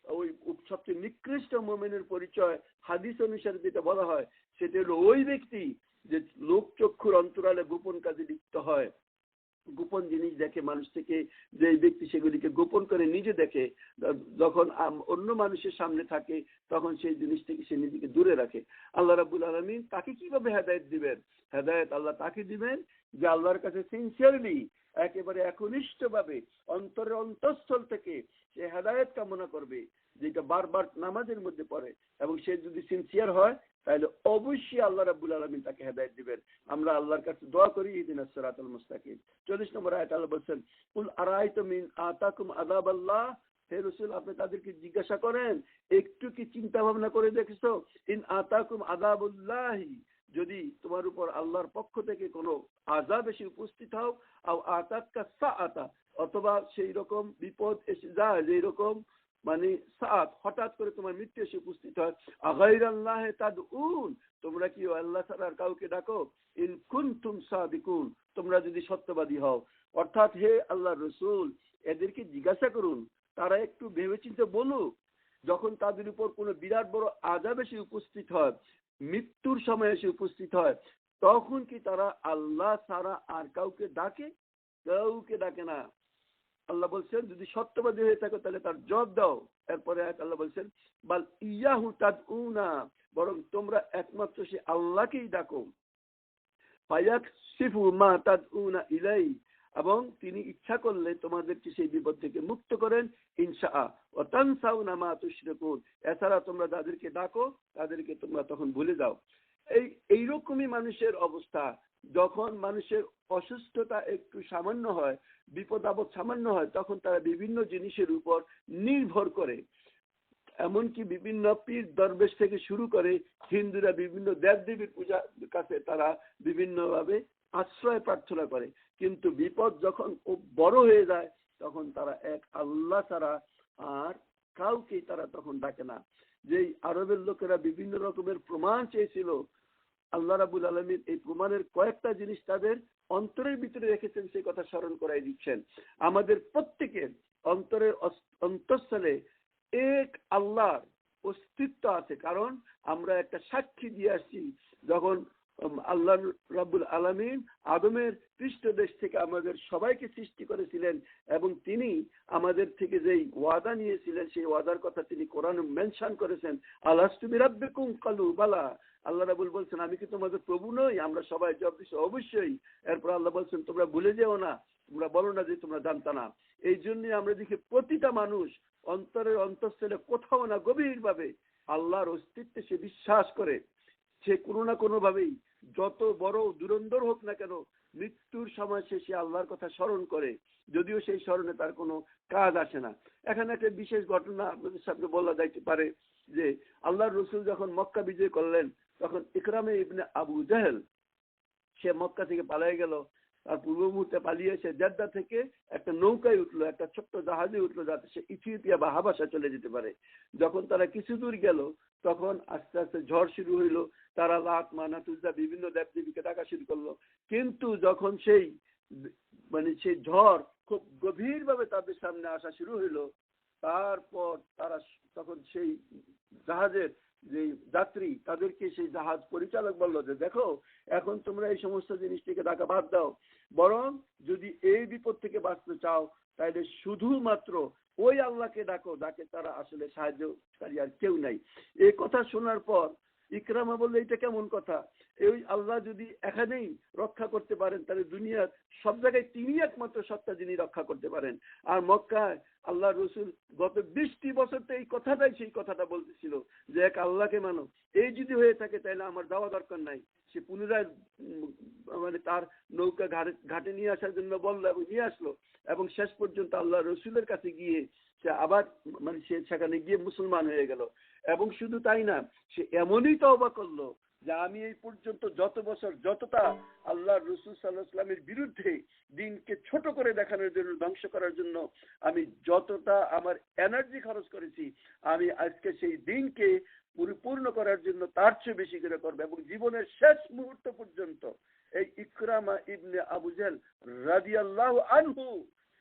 ওই সবচেয়ে নিকৃষ্ট মুমিনের পরিচয় হাদিস অনুসারে যেটা বলা হয়, সেটা হলো ওই ব্যক্তি যে লোক চক্ষুর অন্তরালে গোপন কাজে লিপ্ত হয়, গোপন জিনিস দেখে মানুষ থেকে, যে ব্যক্তি সেগুলিকে গোপন করে নিজে দেখে, যখন অন্য মানুষের সামনে থাকে তখন সেই জিনিস থেকে সে নিজেকে দূরে রাখে। আল্লাহ রাব্বুল আলামিন তাকে কিভাবে হেদায়েত দিবেন? হেদায়েত আল্লাহ তাকে দিবেন যে আল্লাহর কাছে সিনসিয়ারলি, একেবারে একনিষ্ঠভাবে অন্তরের অন্তঃস্থল থেকে সে হেদায়েত কামনা করবে, যেটা বারবার নামাজের মধ্যে পড়ে, এবং সে যদি সিনসিয়ার হয় তাহলে অবশ্যই আল্লাহ রাব্বুল আলামিন তাকে হেদায়েত দিবেন। আমরা আল্লাহর কাছে দোয়া করি ইহদিনাস সিরাতাল মুস্তাকিম। 40 নম্বর আয়াত আল্লাহ বলেন কুল আরাইতুম ইন আতাকুম আযাবাল্লাহ, হে রাসূল আপনি তাদেরকে জিজ্ঞাসা করেন, একটু কি চিন্তা ভাবনা করে দেখেছো, ইন আতাকুম আযাবুল্লাহি, যদি তোমার উপর আল্লাহর পক্ষ থেকে কোনো আযাব এসে উপস্থিত হও, আও আতাক্কা সাআতা, অথবা সেই রকম বিপদ এসে যায় যেই রকম মানে সাত, হঠাৎ করে তোমার মৃত্যু এসে উপস্থিত হয়, আগাইরাল্লাহি তাদউন, তোমরা কি আল্লাহ ছাড়া আর কাউকে ডাকো, ইন কুনতুম সাদিকুন, তোমরা যদি সত্যবাদী হও। অর্থাৎ হে আল্লাহর রাসূল, এদেরকে জিজ্ঞাসা করুন, তারা একটু ভেবেচিন্তে বলুক, যখন তাদের উপর কোনো বিরাট বড় আযাব এসে উপস্থিত হয়, মৃত্যুর সময় এসে উপস্থিত হয়, তখন কি তারা আল্লাহ ছাড়া আর কাউকে ডাকে? কাউকে ডাকে না। আল্লাহ বলছেন যদি সত্যবাদী হয়ে থাকো তাহলে তার জবাব দাও। এরপরে আল্লাহ বলছেন বাল ইয়াহু তাদউনা, বরং তোমরা একমাত্র সে আল্লাহকেই ডাকো। ফায়াকশিফু মা তাদউনা ইলাই, এবং তিনি ইচ্ছা করলে তোমাদেরকে সেই বিপদ থেকে মুক্ত করেন ইনশাআ। ওয়া তানসাউনা মা তুশরিকুন, এছাড়া তোমরা যাদেরকে ডাকো তাদেরকে তোমরা তখন ভুলে যাও। এইরকমই মানুষের অবস্থা। যখন মানুষের অসুস্থতা একটু সামান্য হয়, বিপদ আপদ সামান্য হয়, তখন তারা বিভিন্ন জিনিসের উপর নির্ভর করে। এমনকি বিভিন্ন পীর দরবেশ থেকে শুরু করে হিন্দুরা বিভিন্ন দেব দেবীর পূজার কাছে তারা বিভিন্নভাবে আশ্রয় প্রার্থনা করে। কিন্তু বিপদ যখন বড় হয়ে যায় তখন তারা এক আল্লাহ ছাড়া আর কাউকে তারা তখন ডাকে না। যেই আরবের লোকেরা বিভিন্ন রকমের প্রমাণ চেয়েছিল, আল্লাহ রাব্বুল আলামিন এই প্রমাণের কয়েকটা জিনিস তাদের অন্তরের ভিতরে রেখেছেন, সেই কথা স্মরণ করাই দিচ্ছেন। আমাদের প্রত্যেকের অন্তরের অন্তঃস্থলে এক আল্লাহর অস্তিত্ব আছে, কারণ আমরা একটা সাক্ষী দিয়ে আসছি। যখন আল্লাহ রাব্বুল আলামিন আদমের পৃষ্ঠদেশ থেকে আমাদের সবাইকে সৃষ্টি করেছিলেন এবং তিনি আমাদের থেকে যেই ওয়াদা নিয়েছিলেন সেই ওয়াদার কথা তিনি কোরআনে মেনশন করেছেন, আলাস্তু বিরাব্বিকুম ক্বালু বালা। আল্লাহ রাব্বুল বলছেন আমি কি তোমাদের প্রভু নই? আমরা সবাই জবাব দিচ্ছি অবশ্যই। এরপর আল্লাহ বলছেন তোমরা ভুলে যেও না, তোমরা বলো না যে তোমরা জানতা না। এই জন্যই আমরা দেখি প্রতিটা মানুষ অন্তরের অন্তঃস্থলে কোথাও না গভীরভাবে আল্লাহর অস্তিত্বে সে বিশ্বাস করে। সে কোনো না কোনো ভাবেই যত বড় দুরন্তর হোক না কেন, মৃত্যুর সময় সে আল্লাহর কথা স্মরণ করে, যদিও সেই স্মরণে তার কোনো কাজ আসে না। এখানে একটা বিশেষ ঘটনা আপনাদের সামনে বলা যাইতে পারে যে আল্লাহর রাসূল যখন মক্কা বিজয় করলেন তখন ইকরামে ইবনে আবু জাহেল সে মক্কা থেকে পালিয়ে গেল। তার পূর্ব মুহূর্তে পালিয়ে এসে জেদ্দা থেকে একটা নৌকায় উঠলো, একটা ছোট্ট জাহাজে উঠলো, যাতে সে ইথিওপিয়া বা হাবাসা চলে যেতে পারে। যখন তারা কিছু দূর গেল তখন আস্তে আস্তে ঝড় শুরু হইলো। তারা লাত মানাত উজ্জা বিভিন্ন দেব দেবীকে ডাকা শুরু করলো। কিন্তু যখন সেই ঝড় খুব গভীর ভাবে তাদের সামনে আসা শুরু হইলো, তারপর তারা তখন সেই জাহাজের যে যাত্রী তাদেরকে সেই জাহাজ পরিচালক বলল যে দেখো এখন তোমরা এই সমস্ত জিনিস থেকে ডাকা বাদ দাও, বরং যদি এই বিপদ থেকে বাঁচতে চাও তাহলে শুধুমাত্র ওই আল্লাহকে ডাকো, যাকে তারা আসলে সাহায্যকারী আর কেউ নাই। এই কথা শোনার পর ইকরামা বললে এটা কেমন কথা? এই আল্লাহ যদি এখানেই রক্ষা করতে পারেন তাহলে দুনিয়ার সব জায়গায় তিনি একমাত্র সত্তা যিনি রক্ষা করতে পারেন। আর মক্কায় আল্লাহ রসুল গত 20টি বছর তো এই কথাটাই সেই কথাটা বলতেছিল যে এক আল্লাহকে মানো। এই যদি হয়ে থাকে তাহলে আমার যাওয়া দরকার নাই। সে পুনরায় তার নৌকা ঘাটে নিয়ে আসার জন্য বললো এবং নিয়ে আসলো, এবং শেষ পর্যন্ত আল্লাহ রসুলের কাছে গিয়ে সে আবার সে সেখানে গিয়ে মুসলমান হয়ে গেল। এবং শুধু তাই না, সে এমনই তওবা করলো যে আমি এই পর্যন্ত যত বছর যতটা আল্লাহ রসুল সাল্লাল্লাহু আলাইহি ওয়াসাল্লামের বিরুদ্ধে দিনকে ছোট করে দেখানোর জন্য, ধ্বংস করার জন্য আমি যতটা আমার এনার্জি খরচ করেছি, আমি আজকে সেই দিনকে পরিপূর্ণ করার জন্য তার চেয়ে বেশি করে করবো। এবং জীবনের শেষ মুহূর্ত পর্যন্ত এই ইকরামা ইবনে আবু জাহল রাদিয়াল্লাহু আনহু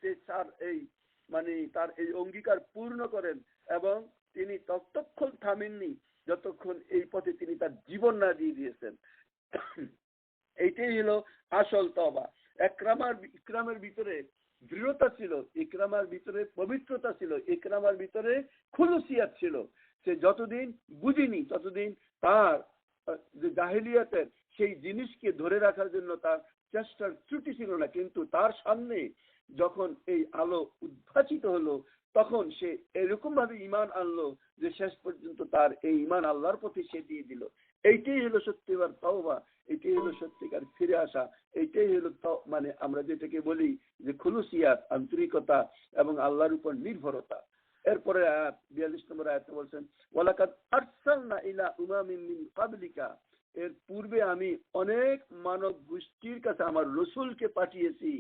সে তার এই অঙ্গীকার পূর্ণ করেন এবং তিনি ততক্ষণ থামেননি যতক্ষণ এই পথে তিনি তার জীবন না দিয়ে দিয়েছেন। এইটাই হলো আসল তওবা। ইকরামের ভিতরে দৃঢ়তা ছিল, ইকরামার ভিতরে পবিত্রতা ছিল, ইকরামার ভিতরে খুলুসিয়াত ছিল। সে যতদিন বুঝিনি ততদিন তার যে জাহেলিয়াতের সেই জিনিসকে ধরে রাখার জন্য তার চেষ্টার ত্রুটি ছিল না। কিন্তু তার সামনে যখন এই আলো উদ্ভাসিত হলো তখন সে এরকম ভাবে ঈমান আনলো যে শেষ পর্যন্ত তার এই ঈমান আল্লাহর প্রতি সে দিয়ে দিল। এইটাই হলো সত্যিকার তওবা, এইটাই হলো সত্যিকার ফিরে আসা, এইটাই হলো আমরা যেটাকে বলি যে খুলুসিয়াত, আন্তরিকতা এবং আল্লাহর উপর নির্ভরতা। এরপরে 42 নম্বর আয়াতে বলছেন ওয়ালাকাদ আরসালনা ইলা উমামিন মিন ক্বাবলিকা, এর পূর্বে আমি অনেক মানব গোষ্ঠীর কাছে আমার রসুলকে পাঠিয়েছি।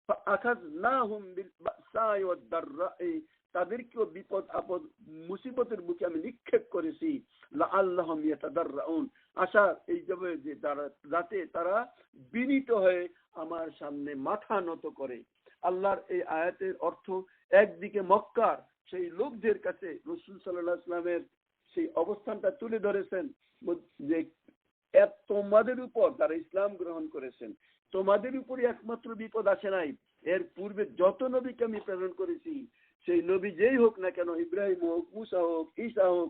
ফাআখাযনাহুম বিল বাসাই ওয়াদ দাররাই, তাদেরকেও বিপদ আপদ মুসিবতের বুকে আমি নিক্ষেপ করেছি। লাআল্লাহুম ইয়াতাদাররাউন, আশা এই যাবে যে যাতে তারা বিনীত হয়ে আমার সামনে মাথা নত করে। আল্লাহর এই আয়াতের অর্থ একদিকে মক্কার সেই লোকদের কাছে রাসূল সাল্লাল্লাহু আলাইহি ওয়াসাল্লামের সেই অবস্থানটা তুলে ধরেছেন যে তোমাদের উপর তারা ইসলাম গ্রহণ করেছেন, তোমাদের উপরই একমাত্র বিপদ আসে নাই, এর পূর্বে যত নবীকে আমি প্রেরণ করেছি সেই নবী যেই হোক না কেন, ইব্রাহিম হোক, মুসা হোক, ঈসা হোক,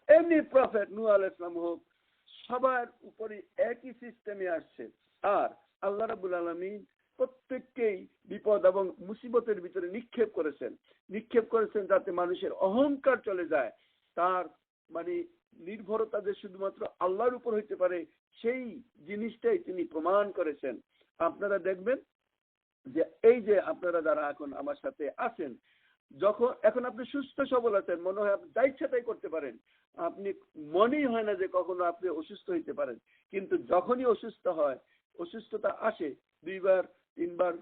এমনি প্রফেট নূহ আলাইহিস সালাম হোক, সবার উপরে একই সিস্টেমে আসছে। আর আল্লাহ রাব্বুল আলামিন প্রত্যেককেই বিপদ এবং মুসিবতের ভিতরে নিক্ষেপ করেছেন যাতে মানুষের অহংকার চলে যায়, তার মানে নির্ভরতা যে শুধুমাত্র আল্লাহর উপর হইতে পারে সেই জিনিসটাই তিনি প্রমাণ করেছেন। আপনারা দেখবেন যে এই যে আপনারা যারা এখন আমার সাথে আছেন, এখন আপনি সুস্থ সবল আছেন, মনে হয় আপনি যা ইচ্ছা তাই করতে পারেন, আপনি মনেই হয় না যে কখনো আপনি অসুস্থ হইতে পারেন। কিন্তু যখনই অসুস্থতা আসে, 2 বার 3 বার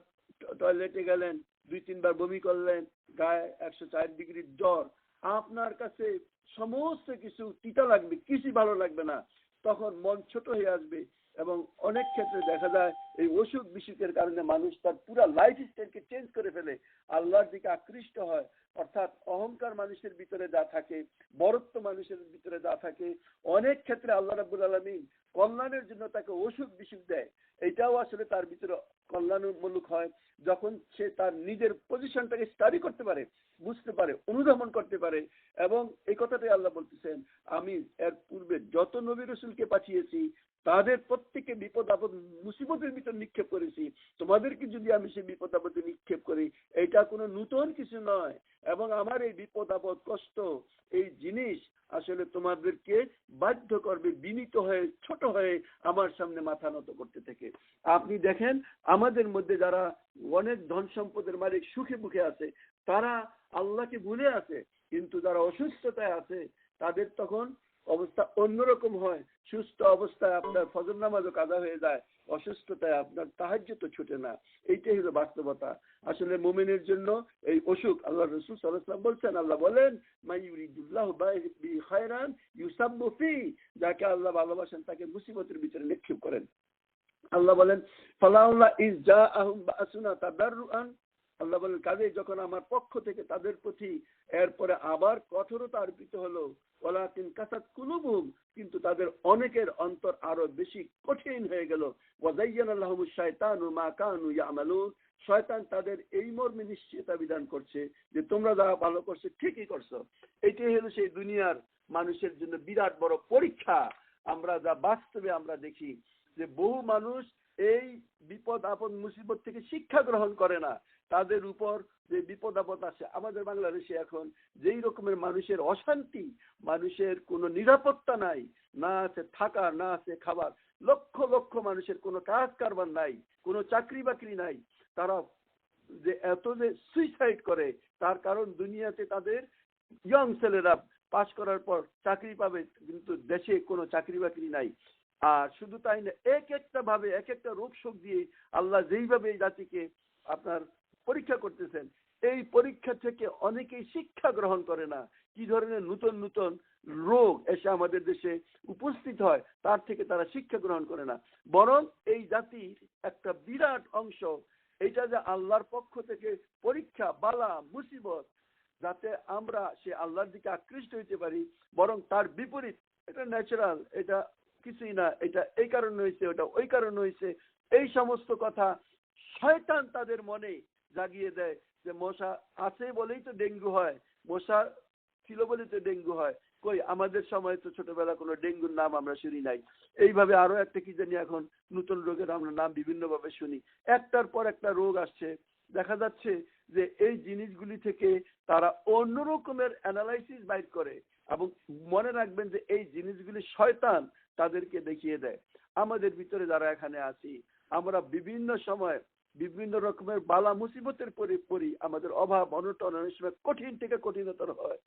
টয়লেটে গেলেন, 2-3 বার বমি করলেন, গায়ে 104 ডিগ্রি জ্বর, আপনার কাছে সমস্ত কিছু তিতা লাগবে, কিছু ভালো লাগবে না, তখন মন ছোট হয়ে আসবে। এবং অনেক ক্ষেত্রে দেখা যায় এই অসুখ বিসুখের কারণে মানুষ তার পুরো লাইফ স্টাইলকে চেঞ্জ করে ফেলে, আল্লাহর দিকে আকৃষ্ট হয়। অর্থাৎ অহংকার মানুষের ভিতরে যা থাকে, বরত্ব মানুষের ভিতরে যা থাকে, অনেক ক্ষেত্রে আল্লাহ রাব্বুল আলামিন কল্যাণের জন্য তাকে অসুখ বিসুখ দেয়। এটাও আসলে তার ভিতরে কল্যাণমূলক হয় যখন সে তার নিজের পজিশনটাকে স্টাডি করতে পারে, বুঝতে পারে, অনুধাবন করতে পারে। এবং এই কথাটাই আল্লাহ বলতেছেন, আমি এর পূর্বে যত নবী রাসূলকে পাঠিয়েছি তাদের প্রত্যেককে বিপদ আপদ মুসিবতের ভিতর নিক্ষেপ করেছি, তোমাদেরকে যদি আমি সেই বিপদ আপদে নিক্ষেপ করি, এটা কোনো নতুন কিছু নয়। এবং আমার এই বিপদ আপদ কষ্ট এই জিনিস আসলে তোমাদেরকে বাধ্য করবে বিনীত হয়ে, ছোট হয়ে আমার সামনে মাথা নত করতে থেকে। আপনি দেখেন আমাদের মধ্যে যারা অনেক ধন সম্পদের মালিক সুখে মুখে আছে, তারা আল্লাহকে ভুলে আছে, কিন্তু যারা অসুস্থতায় আছে তাদের তখন অবস্থা অন্যরকম হয়। সুস্থ অবস্থায় আপনার ফজর নামাজও কাজা হয়ে যায়, অসুস্থতায় আপনার তাহাজ্জুদ ছুটে না। এইটাই হলো বাস্তবতা। আসলে মুমিনের জন্য এই অসুখ, আল্লাহ রাসূল সাল্লাল্লাহু আলাইহি ওয়াসাল্লাম বলছেন, আল্লাহ বলেন মাই ইউরিদুল্লাহু বিহি খায়রান ইউসাব্বু ফি, যাকে আল্লাহ ভালোবাসেন তাকে মুসিবতের ভিতরে নিক্ষেপ করেন। আল্লাহ বলেন ফালাউলা ইজ জাআহুম বাসুনা তাদাররুআন, আল্লাহ বলেন কাজে যখন আমার পক্ষ থেকে তাদের প্রতি এরপরে আবার কঠোরতা অর্পিত হলো, ওয়ালাকিন কাসাত কুলুবুহুম, কিন্তু তাদের অনেকের অন্তর আরো বেশি কঠিন হয়ে গেল, ওয়াযায়্যানা লাহুমুশ শায়তানু মা কানু ইয়ামালুন, শয়তান তাদের এই মর্মে নিশ্চয়তা বিধান করছে যে তোমরা যা ভালো করছো ঠিকই করছো। এটাই হলো সেই দুনিয়ার মানুষের জন্য বিরাট বড় পরীক্ষা। আমরা যা বাস্তবে আমরা দেখি যে বহু মানুষ এই বিপদ আপদ মুসিবত থেকে শিক্ষা গ্রহণ করে না, তাদের উপর যে বিপদ আপদ আসে। আমাদের বাংলাদেশে এখন যেই রকমের মানুষের অশান্তি, মানুষের কোনো নিরাপত্তা নাই, না আছে থাকা, না আছে খাবার, লক্ষ লক্ষ মানুষের কোনো কাজ কারবার নাই, কোনো চাকরি বাকরি নাই, তারা যে এত যে সুইসাইড করে তার কারণ দুনিয়াতে তাদের ইয়ং ছেলেরা পাশ করার পর চাকরি পাবে, কিন্তু দেশে কোনো চাকরি বাকরি নাই। আর শুধু তাই না, এক একটা ভাবে এক একটা রোগ শোক দিয়ে আল্লাহ যেইভাবে এই জাতিকে আপনার পরীক্ষা করতেছেন, এই পরীক্ষা থেকে অনেকেই শিক্ষা গ্রহণ করে না। কি ধরনের নতুন নতুন রোগ এসে আমাদের দেশে উপস্থিত হয় তার থেকে তারা শিক্ষা গ্রহণ করে না, বরং এই জাতির একটা বিরাট অংশ এইটা যে আল্লাহর পক্ষ থেকে পরীক্ষা, বালা, মুসিবত, যাতে আমরা সে আল্লাহর দিকে আকৃষ্ট হইতে পারি, বরং তার বিপরীত, এটা ন্যাচারাল, এটা কিছুই না, এটা এই কারণে হয়েছে, ওটা ওই কারণে হয়েছে, এই সমস্ত কথা শয়তান তাদের মনে জাগিয়ে দেয় যে মশা আছে বলেই তো ডেঙ্গু হয়, মশা ছিল বলেই তো ডেঙ্গু হয়। কই আমাদের সময় তো ছোটবেলা কোনো ডেঙ্গুর নাম আমরা শুনি নাই। এইভাবে আরো একটা কি জানি এখন নতুন রোগের আমরা নাম বিভিন্ন ভাবে শুনি, একটার পর একটা রোগ আসছে। দেখা যাচ্ছে যে এই জিনিসগুলি থেকে তারা অন্য রকমের অ্যানালাইসিস বাইর করে, এবং মনে রাখবেন যে এই জিনিসগুলি শয়তান তাদেরকে দেখিয়ে দেয়। আমাদের ভিতরে যারা এখানে আছি, আমরা বিভিন্ন সময় বিভিন্ন রকমের বালা মুসিবতের পরি, আমাদের অভাব অনটন অনেক সময় কঠিন থেকে কঠিনতর হয়।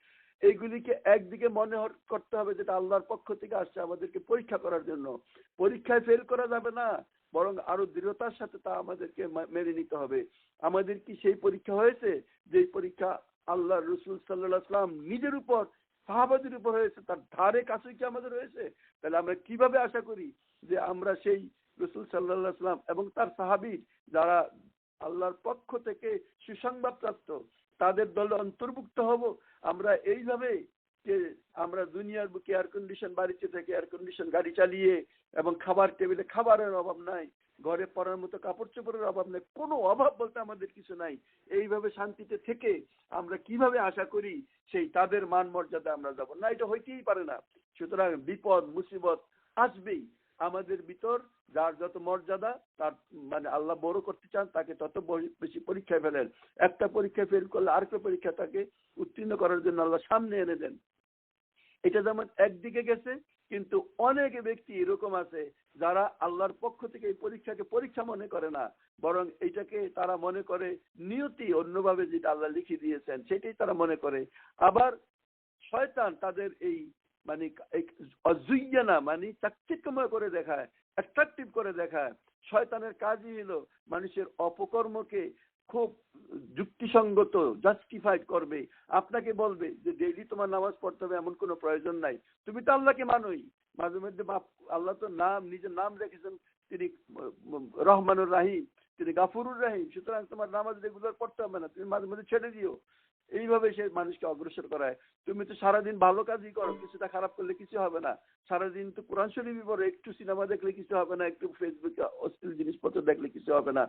এইগুলিকে একদিকে মনে করতে হবে যেটা আল্লাহর পক্ষ থেকে আসছে আমাদেরকে পরীক্ষা করার জন্য। পরীক্ষায় ফেল করা যাবে না, বরং আরো দৃঢ়তার সাথে তা আমাদেরকে মেনে নিতে হবে। আমাদের কি সেই পরীক্ষা হয়েছে যে পরীক্ষা আল্লাহ রসুল সাল্লাল্লাহু আলাইহি ওয়াসাল্লাম নিজের উপর, সাহাবাদের উপর হয়েছে? তার ধারে কাছে কি আমাদের হয়েছে? তাহলে আমরা কিভাবে আশা করি যে আমরা সেই রসুল সাল্লাল্লাহু আলাইহি ওয়াসাল্লাম এবং তার সাহাবী যারা আল্লাহর পক্ষ থেকে সুসংবাদ প্রাপ্ত তাদের দলে অন্তর্ভুক্ত হব। আমরা এইভাবে যে আমরা দুনিয়ার বুকে এয়ার কন্ডিশন বাড়িতে থেকে এয়ার কন্ডিশন গাড়ি চালিয়ে এবং খাবার টেবিলে খাবারের অভাব নাই, ঘরে পরার মতো কাপড় চোপড়ের অভাব নেই, কোনো অভাব বলতে আমাদের কিছু নাই। এইভাবে শান্তিতে থেকে আমরা কিভাবে আশা করি সেই তাদের মান মর্যাদা আমরা যাব না? এটা হইতেই পারে না। সুতরাং বিপদ মুসিবত আসবেই। আমাদের ভিতর যার যত মর্যাদা, তার মানে আল্লাহ বড় করতে চান, তাকে তত বেশি পরীক্ষায় ফেলেন। একটা পরীক্ষায় ফেল করলে আরেকটা পরীক্ষা তাকে উত্তীর্ণ করার জন্য আল্লাহ সামনে এনে দেন। এটা যেমন একদিকে গেছে, কিন্তু অনেক ব্যক্তি এরকম আছে যারা আল্লাহর পক্ষ থেকে এই পরীক্ষাকে পরীক্ষা মনে করে না, বরং এটাকে তারা মনে করে নিয়তি, অন্যভাবে যেটা আল্লাহ লিখে দিয়েছেন সেটাই তারা মনে করে। আবার শয়তান তাদের এই মানে অজুইয়ানা মানে চাকচিক্যময় করে দেখায়, অ্যাট্রাকটিভ করে দেখায়। শয়তানের কাজই হলো মানুষের অপকর্মকে খুব যুক্তিসঙ্গত জাস্টিফাইড করবে। আপনাকে বলবে যে ডেইলি তোমার নামাজ পড়তে হবে এমন কোনো প্রয়োজন নাই, তুমি তো আল্লাহকে মানোই। মাঝে মধ্যে আল্লাহ তো নিজের নাম রেখেছেন, তিনি রহমানুর রাহিম, তিনি গাফুরুর রাহিম, সুতরাং তোমার নামাজ রেগুলার পড়তে হবে না, তুমি মাঝে মধ্যে ছেড়ে দিও। এইভাবে সে মানুষকে অগ্রসর করায়। তুমি তো সারাদিন ভালো কাজই করো, কিছুটা খারাপ করলে কিছু হবে না। সারাদিন তো কোরআন শরীফই পড়ো, একটু সিনেমা দেখলে কিছু হবে না, একটু ফেসবুকে অশ্লীল জিনিসপত্র দেখলে কিছু হবে না।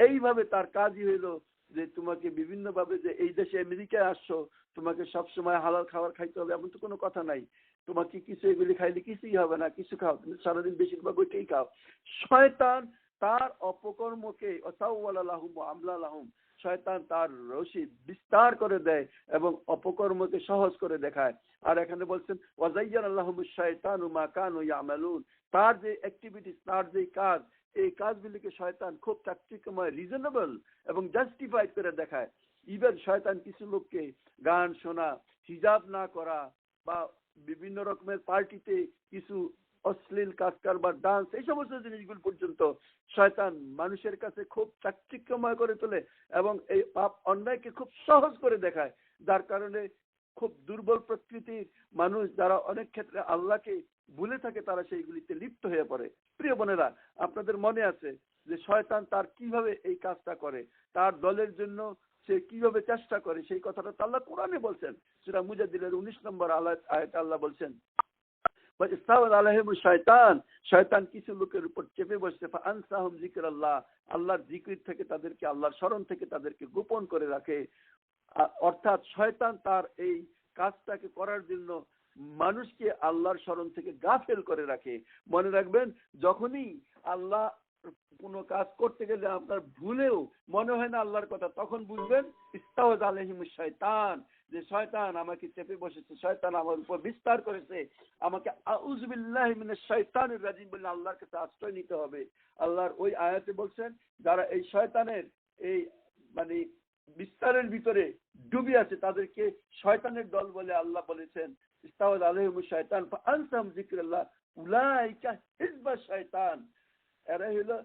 এইভাবে তার কাজই হইলো যে তোমাকে বিভিন্ন ভাবে, যে এই দেশে আমেরিকায় আসছো, তোমাকে সবসময় হালাল খাবার খাইতে হবে এমন তো কোনো কথা নাই। তোমাকে কিছু এগুলি খাইলে কিছুই হবে না, কিছু খাও, তুমি সারাদিন বেশিরভাগ ওইটাই খাও। শয়তান তার অপকর্মকে অসাউওয়ালা লাহুম আমলা লাহুম, শয়তান তার রশি বিস্তার করে দেয় এবং অপকর্মকে সহজ করে দেখায়। আর এখানে বলছেন ওয়াজাইয়ানা লাহুমুশ শাইতানু মা কানু ইয়ামালুন, তার যে অ্যাক্টিভিটিস, তার যে কাজ, এই কাজগুলিকে শয়তান খুব চাকচিক্যময়, রিজনেবল এবং জাস্টিফাইড করে দেখায়। ইভেন শয়তান কিছু লোককে গান শোনা, হিজাব না করা বা বিভিন্ন রকমের পার্টিতে কিছু অশ্লীল কাজ কারবার, ডান্স, এই সমস্ত জিনিসগুলো পর্যন্ত শয়তান মানুষের কাছে খুব চাকচিক্যময় করে তোলে এবং এই পাপ অন্যায়কে খুব সহজ করে দেখায়। যার কারণে খুব দুর্বল প্রকৃতির মানুষ যারা অনেক ক্ষেত্রে আল্লাহকে ভুলে থাকে, তারা সেইগুলিতে লিপ্ত হয়ে পড়ে। প্রিয় বোনেরা, আপনাদের মনে আছে যে শয়তান তার কিভাবে এই কাজটা করে, তার দলের জন্য সে কিভাবে চেষ্টা করে, সেই কথাটা তো আল্লাহ কোরআনে বলছেন। সূরা মুজাদ্দিলের 19 নম্বর আয়াতে আল্লাহ বলছেন শয়তান, শয়তান কিছু লোকের উপর চেপে বসছে, ফাআনসাহুম যিকরাল্লাহ, আল্লাহর জিকির থেকে তাদেরকে, আল্লাহর স্মরণ থেকে তাদেরকে গোপন করে রাখে। অর্থাৎ শয়তান তার এই কাজটাকে করার জন্য মানুষকে আল্লাহর স্মরণ থেকে গাফেল করে রাখে। মনে রাখবেন, যখনই আল্লাহ কোনো কাজ করতে গেলে আপনার ভুলেও মনে হয় না আল্লাহর কথা, তখন বুঝবেন ইস্তাওয়াজ আলাইহিমুশ শয়তান, যে শয়তান আমাকে চেপে বসেছে, শয়তান আমার উপর বিস্তার করেছে, আমাকে আউযু বিল্লাহি মিনাশ শাইতানির রাজিম বলে আল্লাহর কাছে আশ্রয় নিতে হবে। আল্লাহর ওই আয়াতে বলছেন, যারা এই শয়তানের এই মানে বিস্তারের ভিতরে ডুবে আছে তাদেরকে শয়তানের দল বলে আল্লাহ বলেছেন। ইস্তাওয়াজ আলাইহিমুশ শয়তান ফাআনসাহুম যিকরাল্লাহ উলাইকা হিজবাশ শয়তান, এরা হলো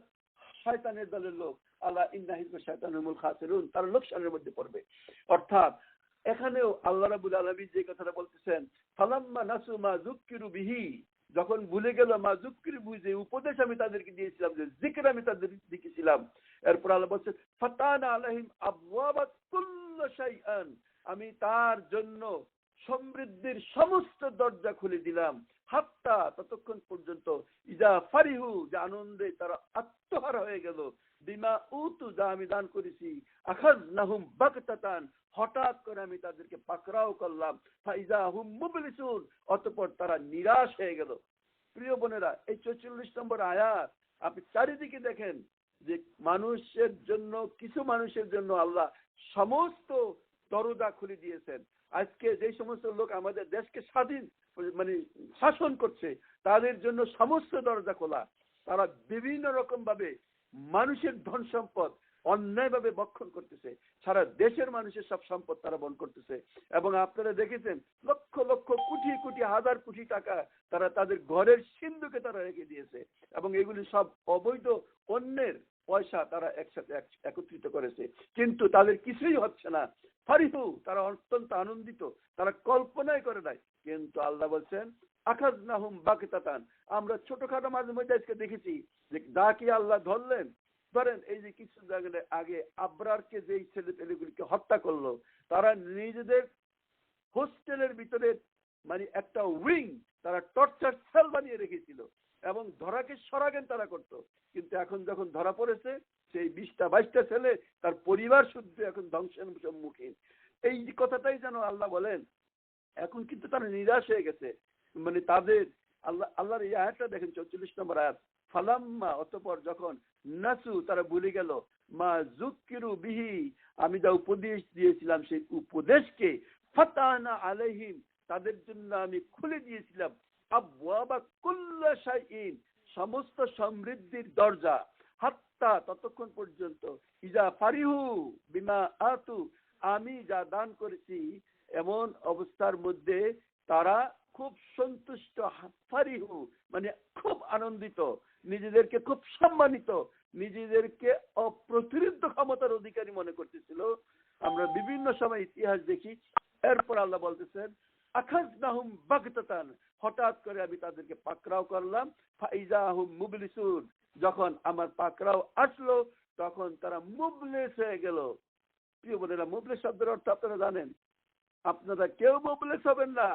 শয়তানের দলের লোক। আল্লাহ ইন্না হিজবাশ শয়তান হুমুল খাসিরুন, তারা লোকসানের মধ্যে পড়বে। অর্থাৎ এখানেও আল্লাহ রাব্বুল আলামিন যে কথাটা বলতেছেন, ফালাম্মা নাসু মা যুক্কিরু বিহি, যখন ভুলে গেল মা যুক্কিরু বিহি, যে উপদেশ আমি তাদেরকে দিয়েছিলাম, যে জিকির আমি তাদের দিয়েছিলাম, এরপর আল্লাহ বলছেন ফাতানা আলাইহিম আবওয়াবা কুল্লি শাইআন, আমি তার জন্য সমৃদ্ধির সমস্ত দরজা খুলে দিলাম। হাত্তা, ততক্ষণ পর্যন্ত, ইজা ফারিহু, যে আনন্দে তারা আত্মহারা হয়ে গেল, বিমা উতু, যা আমি দান করেছি, আখাযনাহুম বাগতাতান, হঠাৎ করে আমি তাদেরকে পাকড়াও করলাম, ফাইজা হুম মুবলিসুন, অতঃপর তারা নিরাশ হয়ে গেল। প্রিয় বোনেরা, এই 44 নম্বর আয়াত আপনি চারিদিকে দেখেন যে মানুষের জন্য, কিছু মানুষের জন্য আল্লাহ সমস্ত দরজা খুলে দিয়েছেন। আজকে যে সমস্ত লোক আমাদের দেশকে স্বাধীন মানে শাসন করছে, তাদের জন্য সমস্ত দরজা খোলা। তারা বিভিন্ন রকম ভাবে মানুষের ধন সম্পদ অন্যায়ভাবে বক্ষণ করতেছে, সারা দেশের মানুষের সব সম্পদ তারা বহন করতেছে। এবং আপনারা দেখেছেন লক্ষ লক্ষ কোটি কোটি হাজার কোটি টাকা তারা তাদের ঘরের সিন্ধুকে তারা রেখে দিয়েছে, এবং এগুলি সব অবৈধ অন্যের পয়সা তারা একসাথে একত্রিত করেছে, কিন্তু তাদের কিছুই হচ্ছে না। ফারিহু, তারা অত্যন্ত আনন্দিত, তারা কল্পনাই করে নাই। কিন্তু আল্লাহ বলছেন আখাযনাহুম বাগতাতান, আমরা ছোটখাটো মাঝে মধ্যে আজকে দেখেছি যে ডাকি আল্লাহ ধরলেন, ধরেন এই যে কিছু জায়গায় আগে আবরারকে যেই ছেলে পেলেগুলিকে হত্যা করলো, তারা নিজেদের হোস্টেলের ভিতরে মানে একটা উইং তারা টর্চার সেল বানিয়ে রেখেছিল এবং ধরাকে সরাগেন তারা করত। কিন্তু এখন যখন ধরা পড়েছে সেই 20-22টা ছেলে তার পরিবার শুদ্ধ এখন ধ্বংসের সম্মুখীন। এই কথাটাই যেন আল্লাহ বলেন এখন কিন্তু তারা নিরাশ হয়ে গেছে। মানে তাদের আল্লাহর এই আয়াতটা দেখেন 44 নম্বর আয়াত, ফালাম্মা অতঃপর যখন নাসু তারা ভুলে গেল মা যুকিরু বিহি আমি যা উপদেশ দিয়েছিলাম সেই উপদেশকে ফাতানা আলাইহিম তাদের জন্য আমি খুলে দিয়েছিলাম আবওয়াবা কুল্লি শাইইন সমস্ত সমৃদ্ধির দরজা, হাত্তা ততক্ষণ পর্যন্ত ইজা ফারিহু বিমা আতু আমি যা দান করেছি এমন অবস্থার মধ্যে তারা খুব সন্তুষ্ট, ফারিহু মানে খুব আনন্দিত, নিজেদেরকে খুব সম্মানিত, নিজেদেরকে অপ্রতিরোধ্য ক্ষমতার অধিকারী মনে করতেছিল। আমরা বিভিন্ন সময় ইতিহাস দেখি। এরপর আল্লাহ বলতেছেন আখাযনাহুম বাগতাতান হঠাৎ করে আমি তাদেরকে পাকড়াও করলাম, ফাইজাহুম মুবলিসুন যখন আমার পাকড়াও আসলো তখন তারা মুবলিস হয়ে গেল। প্রিয় বোনেরা, মুবলিস শব্দের অর্থ আপনারা জানেন? আপনারা কেউ মুবলিস হবেন না।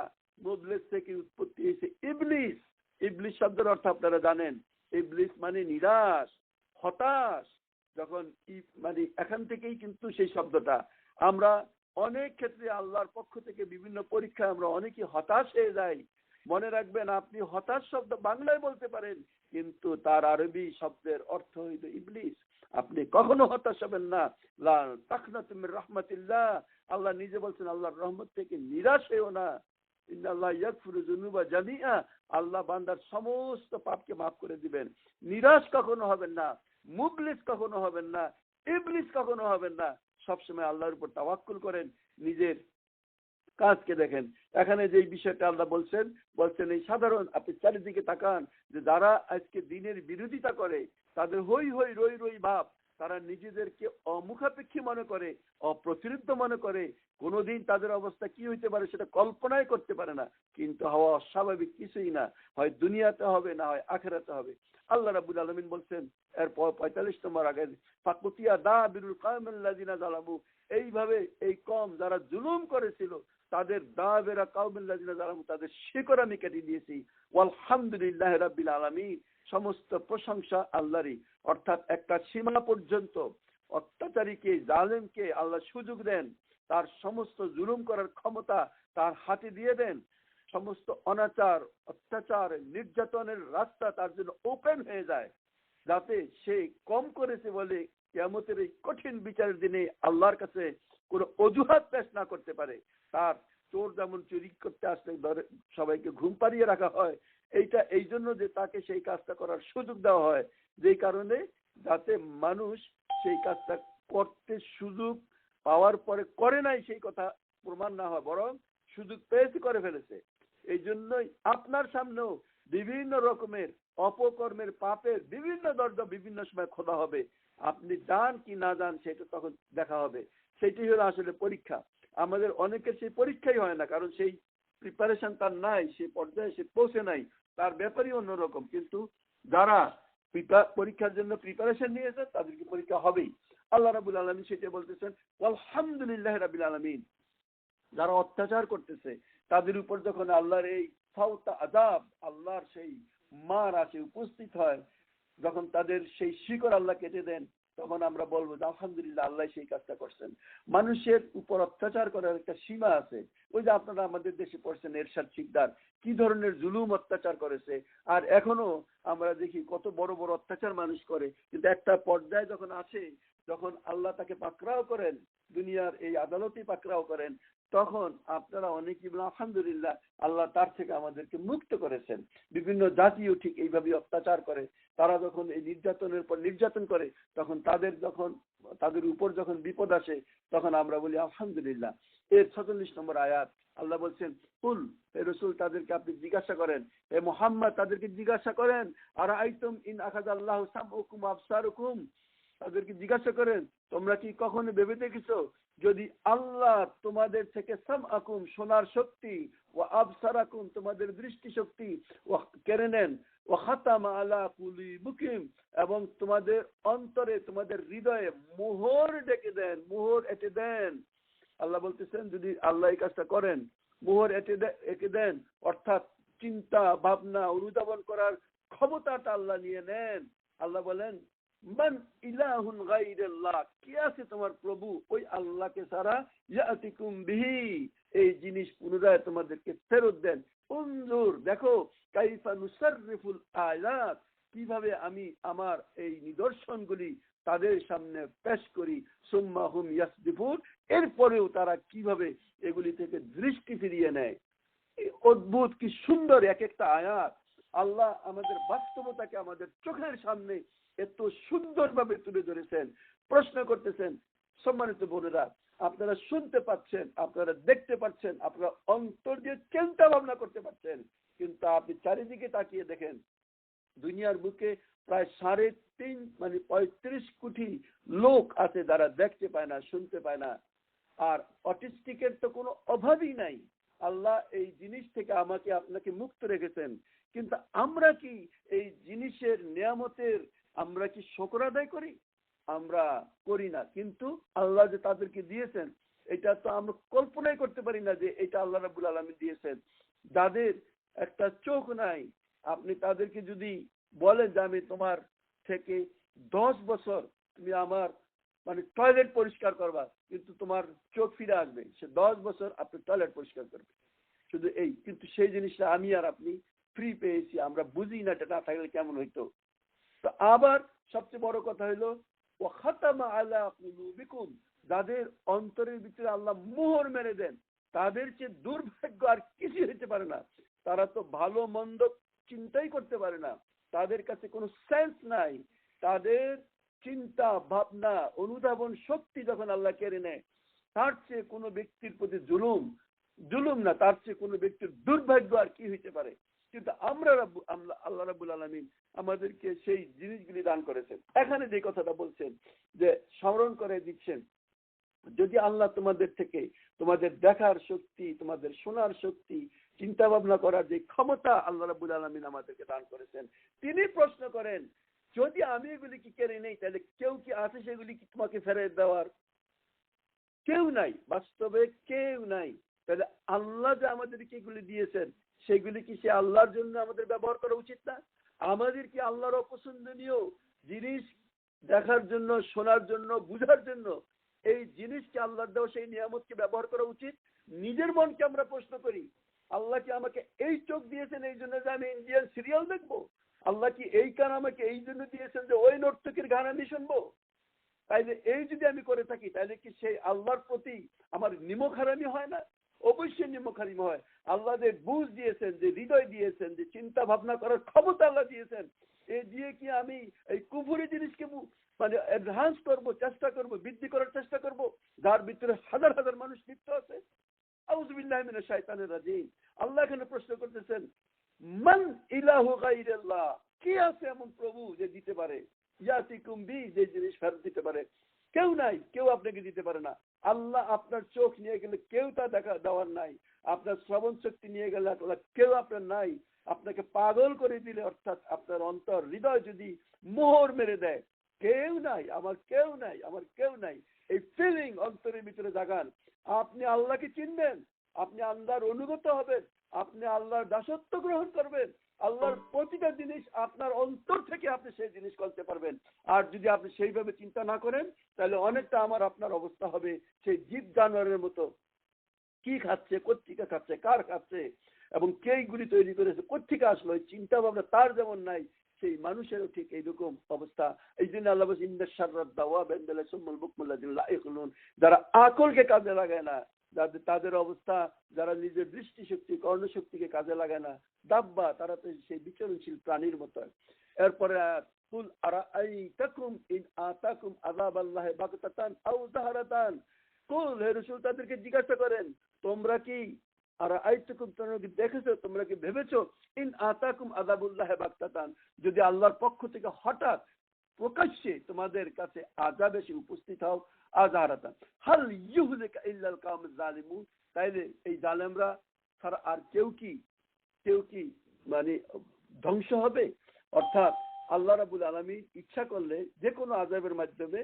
মুবলিস থেকে উৎপত্তি হয়েছে ইবলিস। ইবলিস শব্দের অর্থ আপনারা জানেন? ইবলিস মানে নিরাশ, হতাশ। যখন মানে এখান থেকেই কিন্তু সেই শব্দটা। আমরা অনেক ক্ষেত্রে আল্লাহর পক্ষ থেকে বিভিন্ন পরীক্ষায় আমরা অনেকেই হতাশ হয়ে যাই। মনে রাখবেন আপনি হতাশ শব্দ বাংলায় বলতে পারেন কিন্তু তার আরবি শব্দের অর্থ হইল ইবলিস। আপনি কখনো হতাশ হবেন না। লা তাকনাতু মির রাহমাতিল্লাহ, আল্লাহ নিজে বলছেন আল্লাহর রহমত থেকে নিরাশ হইও না। ইন্নাল্লাহ ইয়াগফিরু যুনুবা জামিআ, আল্লাহ বান্দার সমস্ত পাপকে মাফ করে দিবেন। নিরাশ কখনো হবেন না, মুবলিস কখনো হবেন না, ইবলিস কখনো হবেন না। সবসময় আল্লাহর উপর তাওয়াক্কুল করেন, নিজের কাজকে দেখেন। এখানে যে বিষয়টা আল্লাহ বলছেন এই সাধারণ আপনি চারিদিকে তাকান যে যারা আজকে দিনের বিরোধিতা করে তাদের হই হই রই রই ভাব, তারা নিজেদেরকে অমুখাপেক্ষী মনে করে, অপ্রতিরোধ্য মনে করে। কোনোদিন তাদের অবস্থা কি হইতে পারে সেটা কল্পনাই করতে পারে না। কিন্তু হওয়া অস্বাভাবিক কিছুই না, হয় দুনিয়াতে হবে না হয় আখিরাতে হবে। আল্লাহ রাব্বুল আলামিন বলছেন এরপর 45 নম্বর আগে ফাকুতিয়া দাবিরুল কাওমিল্লাযিনা জালামু, এইভাবে এই কম যারা জুলুম করেছিল তাদের দাবেরা কাওমিল্লাযিনা জালামু তাদের শিকড় আমি কেটে দিয়েছি। ওয়ালহামদুলিল্লাহি রাব্বিল আলামিন, সমস্ত প্রশংসা আল্লাহরই। অর্থাৎ একটা সীমা পর্যন্ত অত্যাচারীকে জালেমকে আল্লাহ সুযোগ দেন, তার সমস্ত জুলুম করার ক্ষমতা তার হাতে দিয়ে দেন। সমস্ত অনাচার অত্যাচার নির্যাতনের রাস্তা তার জন্য ওপেন হয়ে যায়, যাতে সে কম করেছে বলে কিয়ামতের এই কঠিন বিচারের দিনে আল্লাহর কাছে কোনো অজুহাত পেশ না করতে পারে। তার চোর যেমন চুরি করতে আসলে সবাইকে ঘুম পাড়িয়ে রাখা হয়, এইটা এই জন্য যে তাকে সেই কাজটা করার সুযোগ দেওয়া হয়, যেই কারণে যাতে মানুষ সেই কাজটা করতে সুযোগ পাওয়ার পরে করে নাই সেই কথা প্রমাণ না হয়, বরং সুযোগ পেয়েছে করে ফেলেছে। এই জন্যই আপনার সামনেও বিভিন্ন রকমের অপকর্মের পাপের বিভিন্ন দরজা বিভিন্ন সময় খোলা হবে। আপনি যান কি না যান সেটা তখন দেখা হবে। সেটি হলো আসলে পরীক্ষা। আমাদের অনেকের সেই পরীক্ষাই হয় না, কারণ সেই প্রিপারেশন তার নাই, সেই পর্যায়ে সে পৌঁছে নাই, তার ব্যাপারই অন্যরকম। কিন্তু যারা পরীক্ষার জন্য প্রিপারেশন নিয়েছে তাদেরকে পরীক্ষা হবেই। আল্লাহ রাব্বুল আলামিন সেটা বলতেছেন আলহামদুলিল্লাহ রাব্বিল আলামিন, যারা অত্যাচার করতেছে তাদের উপর যখন আল্লাহর এই ফাওতা আযাব, আল্লাহর সেই মার আসে উপস্থিত হয়, যখন তাদের সেই শিকড় আল্লাহ কেটে দেন, তখন আমরা বলবো যে আলহামদুলিল্লাহ আল্লাহ সেই কাজটা করছেন। মানুষের উপর অত্যাচার করার একটা সীমা আছে। ওই যে আপনারা আমাদের দেশে পড়ছেন এরশাদ শিকদার কি ধরনের জুলুম অত্যাচার করেছে, আর এখনো আমরা দেখি কত বড় বড় অত্যাচার মানুষ করে। কিন্তু একটা পর্যায়ে যখন আসে, যখন আল্লাহ তাকে পাকড়াও করেন, দুনিয়ার এই আদালতে পাকড়াও করেন, তখন আপনারা অনেকেই বলেন আলহামদুলিল্লাহ আল্লাহ তার থেকে আমাদেরকে মুক্ত করেছেন। বিভিন্ন জাতিও ঠিক এইভাবে অত্যাচার করে। তারা যখন এই নির্যাতনের পর নির্যাতন করে, তখন তাদের উপর যখন বিপদ আসে তখন আমরা বলি আলহামদুলিল্লাহ। এর 46 নম্বর আয়াত আল্লাহ বলছেন কুল, হে রাসূল তাদেরকে আপনি জিজ্ঞাসা করেন, হে মুহাম্মদ তাদেরকে জিজ্ঞাসা করেন, আর আইতুম ইন আখাযাল্লাহু সামউকুম আবসারুকুম, তাদেরকে জিজ্ঞাসা করেন তোমরা কি কখনো ভেবে দেখেছো যদি আল্লাহ তোমাদের থেকে সামআকুম শোনার শক্তি ও আবসারাকুম তোমাদের দৃষ্টি শক্তি ও কেড়ে নেন, ওয়াখাতামা আলা কুলুবিকুম, এবং তোমাদের অন্তরে তোমাদের হৃদয়ে মোহর ডেকে দেন, মোহর এঁটে দেন। আল্লাহ বলতেছেন যদি আল্লাহ এই কাজটা করেন, মোহর এঁটে দেন, অর্থাৎ চিন্তা ভাবনা অনুধাবন করার ক্ষমতাটা আল্লাহ নিয়ে নেন। আল্লাহ বলেন মান ইলাহুন গায়রুল্লাহ, কি আছে তোমার প্রভু ওই আল্লাহকে ছাড়া, ইয়াতিকুম বিহি, এই জিনিস পুনরায় তোমাদেরকে ফেরত দেন। উনজুর, দেখো, কাইফা নুসাররিফুল আয়াত, কিভাবে আমি আমার এই নিদর্শনগুলি তাদের সামনে পেশ করি, সুম্মা হুম ইয়াসদিফুন, এরপরেও তারা কিভাবে এগুলি থেকে দৃষ্টি ফিরিয়ে নেয়। অদ্ভুত, কি সুন্দর এক একটা আয়াত। আল্লাহ আমাদের বাস্তবতাকে আমাদের চোখের সামনে এত সুন্দরভাবে তুলে ধরেছেন। প্রশ্ন করতেছেন, সম্মানিত বোনেরা, আপনারা শুনতে পাচ্ছেন, আপনারা দেখতে পাচ্ছেন, আপনারা অন্তর দিয়ে চিন্তা ভাবনা করতে পাচ্ছেন, কিন্তু আপনি চারিদিকে তাকিয়ে দেখেন, দুনিয়ার বুকে প্রায় 3.5 মানে 35 কোটি লোক আছে যারা দেখতে পায় না, শুনতে পায় না। আর অটিস্টিকের তো কোনো অভাবই নাই। আল্লাহ এই জিনিস থেকে আমাকে আপনাকে মুক্ত রেখেছেন, কিন্তু আমরা কি এই জিনিসের নিয়ামতের আমরা কি শুকর আদায় করি? আমরা করি না। কিন্তু আল্লাহ যে তাদেরকে দিয়েছেন, এটা তো আমরা কল্পনাই করতে পারি না যে এটা আল্লাহ রাব্বুল আলামিন দিয়েছেন। যাদের একটা চোখ নাই, আপনি তাদেরকে যদি বলেন যে আমি তোমার থেকে 10 বছর তুমি আমার মানে টয়লেট পরিষ্কার করবা, কিন্তু তোমার চোখ ফিরে আসবে, সে 10 বছর আপনি টয়লেট পরিষ্কার করবে, শুধু এই। কিন্তু সেই জিনিসটা আমি আর আপনি ফ্রি পেয়েছি, আমরা বুঝি না এটা না থাকলে কেমন হইতো। তো আবার সবচেয়ে বড় কথা হলো ওয়াখাতামা আলা কুলুবিকুম, যাদের অন্তরের ভিতরে আল্লাহ মোহর মেরে দেন, তাদের চেয়ে দুর্ভাগ্য আর কিছু হতে পারে না। তারা তো ভালো মন্দ চিন্তাই করতে পারে না, তাদের কাছে কোনো সেন্স নাই। তাদের চিন্তা ভাবনা অনুধাবন শক্তি যখন আল্লাহ কেড়ে নেয়, তার চেয়ে কোনো ব্যক্তির প্রতি জুলুম না, তার চেয়ে কোনো ব্যক্তির দুর্ভাগ্য আর কি হইতে পারে। কিন্তু আমরা আল্লাহ রাব্বুল আলামিন আমাদেরকে সেই জিনিসগুলি দান করেছেন। এখানে যে কথাটা বলছেন যে স্মরণ করে দিচ্ছেন, যদি আল্লাহ তোমাদের থেকে তোমাদের দেখার শক্তি, তোমাদের শোনার শক্তি, চিন্তা ভাবনা করার যে ক্ষমতা আল্লাহ রাব্বুল আলামিন আমাদেরকে দান করেছেন, তিনি প্রশ্ন করেন যদি আমি এগুলি কি কেড়ে নেই, তাহলে কেউ কি আছে সেগুলি কি তোমাকে ফেরত দেওয়ার? কেউ নাই, বাস্তবে কেউ নাই। তাহলে আল্লাহ যে আমাদেরকে এগুলি দিয়েছেন, সেগুলি কি সে আল্লাহর জন্য আমাদের ব্যবহার করা উচিত না? আমাদের কি আল্লাহর অপছন্দনীয় জিনিস দেখার জন্য, শোনার জন্য, বুঝার জন্য এই জিনিসকে আল্লাহর দেওয়া সেই নিয়ামতকে ব্যবহার করা উচিত? নিজের মনকে আমরা প্রশ্ন করি, আল্লাহ কি আমাকে এই চোখ দিয়েছেন এই জন্য যে আমি ইন্ডিয়ান সিরিয়াল দেখবো? আল্লাহ কি এই কান আমাকে এই জন্য দিয়েছেন যে ওই নর্তকীর গান আমি শুনবো? তাইলে এই যদি আমি করে থাকি, তাহলে কি সেই আল্লাহর প্রতি আমার নিমক হারামি হয় না? অবশ্যই নিমক হারামি হয়। আল্লাহ যে বুঝ দিয়েছেন, যে হৃদয় দিয়েছেন, যে চিন্তা ভাবনা করার ক্ষমতা আল্লাহ দিয়েছেন, এই দিয়ে কি আমি এই কুফরি জিনিসকে মানে এনহান্স করবো, চেষ্টা করবো, বৃদ্ধি করার চেষ্টা করবো, যার ভিতরে হাজার হাজার মানুষ লিপ্ত আছে? আউযু বিল্লাহি মিনাশ শাইতানির রাজিম। আল্লাহ এখানে প্রশ্ন করতেছেন, মান ইলাহু গায়রুল্লাহ, কি আছে এমন প্রভু যে দিতে পারে, ইয়াতিকুম বি, যে জিনিস ফেরত দিতে পারে? কেউ নাই, কেউ আপনাকে দিতে পারে না। আল্লাহ আপনার চোখ নিয়ে গেলে কেউ তা দেখা দেওয়ার নাই, আপনার শ্রবণ শক্তি নিয়ে গেলে কেউ আপনার নাই, আপনাকে পাগল করে দিলে, অর্থাৎ আপনার অন্তর হৃদয় যদি মোহর মেরে দেয়, কেউ নাই, আমার কেউ নাই, আমার কেউ নাই, এই ফিলিং অন্তরের ভিতরে জাগান। আপনি আল্লাহকে চিনবেন, আপনি আল্লাহর অনুগত হবেন, আপনি আল্লাহর দাসত্ব গ্রহণ করবেন, আল্লাহর প্রতিটা জিনিস আপনার অন্তর থেকে আপনি সেই জিনিস করতে পারবেন। আর যদি আপনি সেইভাবে চিন্তা না করেন, তাহলে অনেকটা আমার আপনার অবস্থা হবে সেই জীব জানোয়ারের মতো। কি খাচ্ছে, কোত্থেকে খাচ্ছে, কার খাচ্ছে, এবং কেইগুলি তৈরি করেছে, কোত্থেকে আসলো, এই চিন্তা ভাবনা তার যেমন নাই, সেই মানুষেরও ঠিক এইরকম অবস্থা। এই জন্য আল্লাহ বলছেন ইন্নাশ শাররাদ দাওয়াব ইনদাল্লাহি সুম্মুল বুকমুল্লাযিনা লা ইয়াকুলুন, যারা আকলকে কাজে লাগায় না, তাদের অবস্থা, যারা নিজের দৃষ্টিশক্তি, কর্ণশক্তিকে কাজে লাগায় না, দাব্বা, তারা তো সেই বিচরণশীল প্রাণীর মতো। এরপরে কুল আরাআইতাকুম ইন আতাকুম আযাবাল্লাহি বাগতাতান আও যাহারাতান, কুল, হে রাসূল তাদেরকে জিজ্ঞাসা করেন, তোমরা কি আরাআইতাকুম, তোমরা কি দেখেছো, তোমরা কি ভেবেছো, ইন আতাকুম আযাবুল্লাহি বাগতাতান, যদি আল্লাহর পক্ষ থেকে হঠাৎ প্রকাশ্যে তোমাদের কাছে আযাব এসে উপস্থিত হও, আযারাতান হাল ইউহলিকা ইল্লাল কাওমুজ জালিমুন, তাইলে এই জালেমরা ছাড়া আর কেউ কি মানে ধ্বংস হবে। অর্থাৎ আল্লাহ রাব্বুল আলামিন ইচ্ছা করলে যে কোনো আযাবের মাধ্যমে,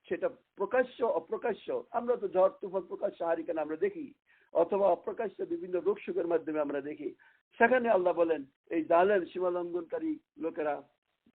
সেটা প্রকাশ্য অপ্রকাশ্য, আমরা তো ঝড় তুফান প্রকাশ্য হারিকেন আমরা দেখি, অথবা অপ্রকাশ্য বিভিন্ন রোগ সুখের মাধ্যমে আমরা দেখি, সেখানে আল্লাহ বলেন এই জালেম সীমা লঙ্ঘনকারী লোকেরা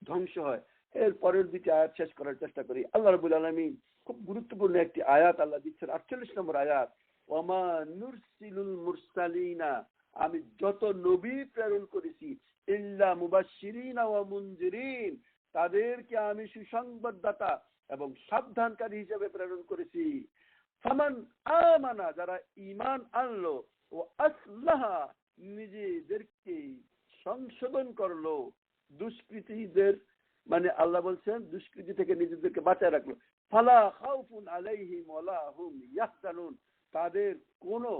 ধ্বংস হয়। এর পরের দুটি আয়াত শেষ করার চেষ্টা করি। আল্লাহ রাব্বুল আলামিন খুব গুরুত্বপূর্ণ একটি আয়াত আল্লাহ দিচ্ছেন, 48 নম্বর আয়াত, ওয়ামা নুরসিলুল মুরসালিনা, আমি যত নবী প্রেরণ করেছি, ইল্লা মুবাশশিরিনা ওয়া মুনজিরিন, তাদেরকে আমি সুসংবাদদাতা এবং সাবধানকারী হিসেবে প্রেরণ করেছি। ফামান আমানা, যারা ঈমান আনলো, ও আসলাহা, নিজেদেরকে সংশোধন করলো, দুষ্কৃতীদের মানে আল্লাহ বলছেন দুষ্কৃতি থেকে নিজেদেরকে বাঁচায় রাখলো, ফালা খাউফুন আলাইহিম ওয়ালা হুম ইয়াহজানুন, তাদের কোনো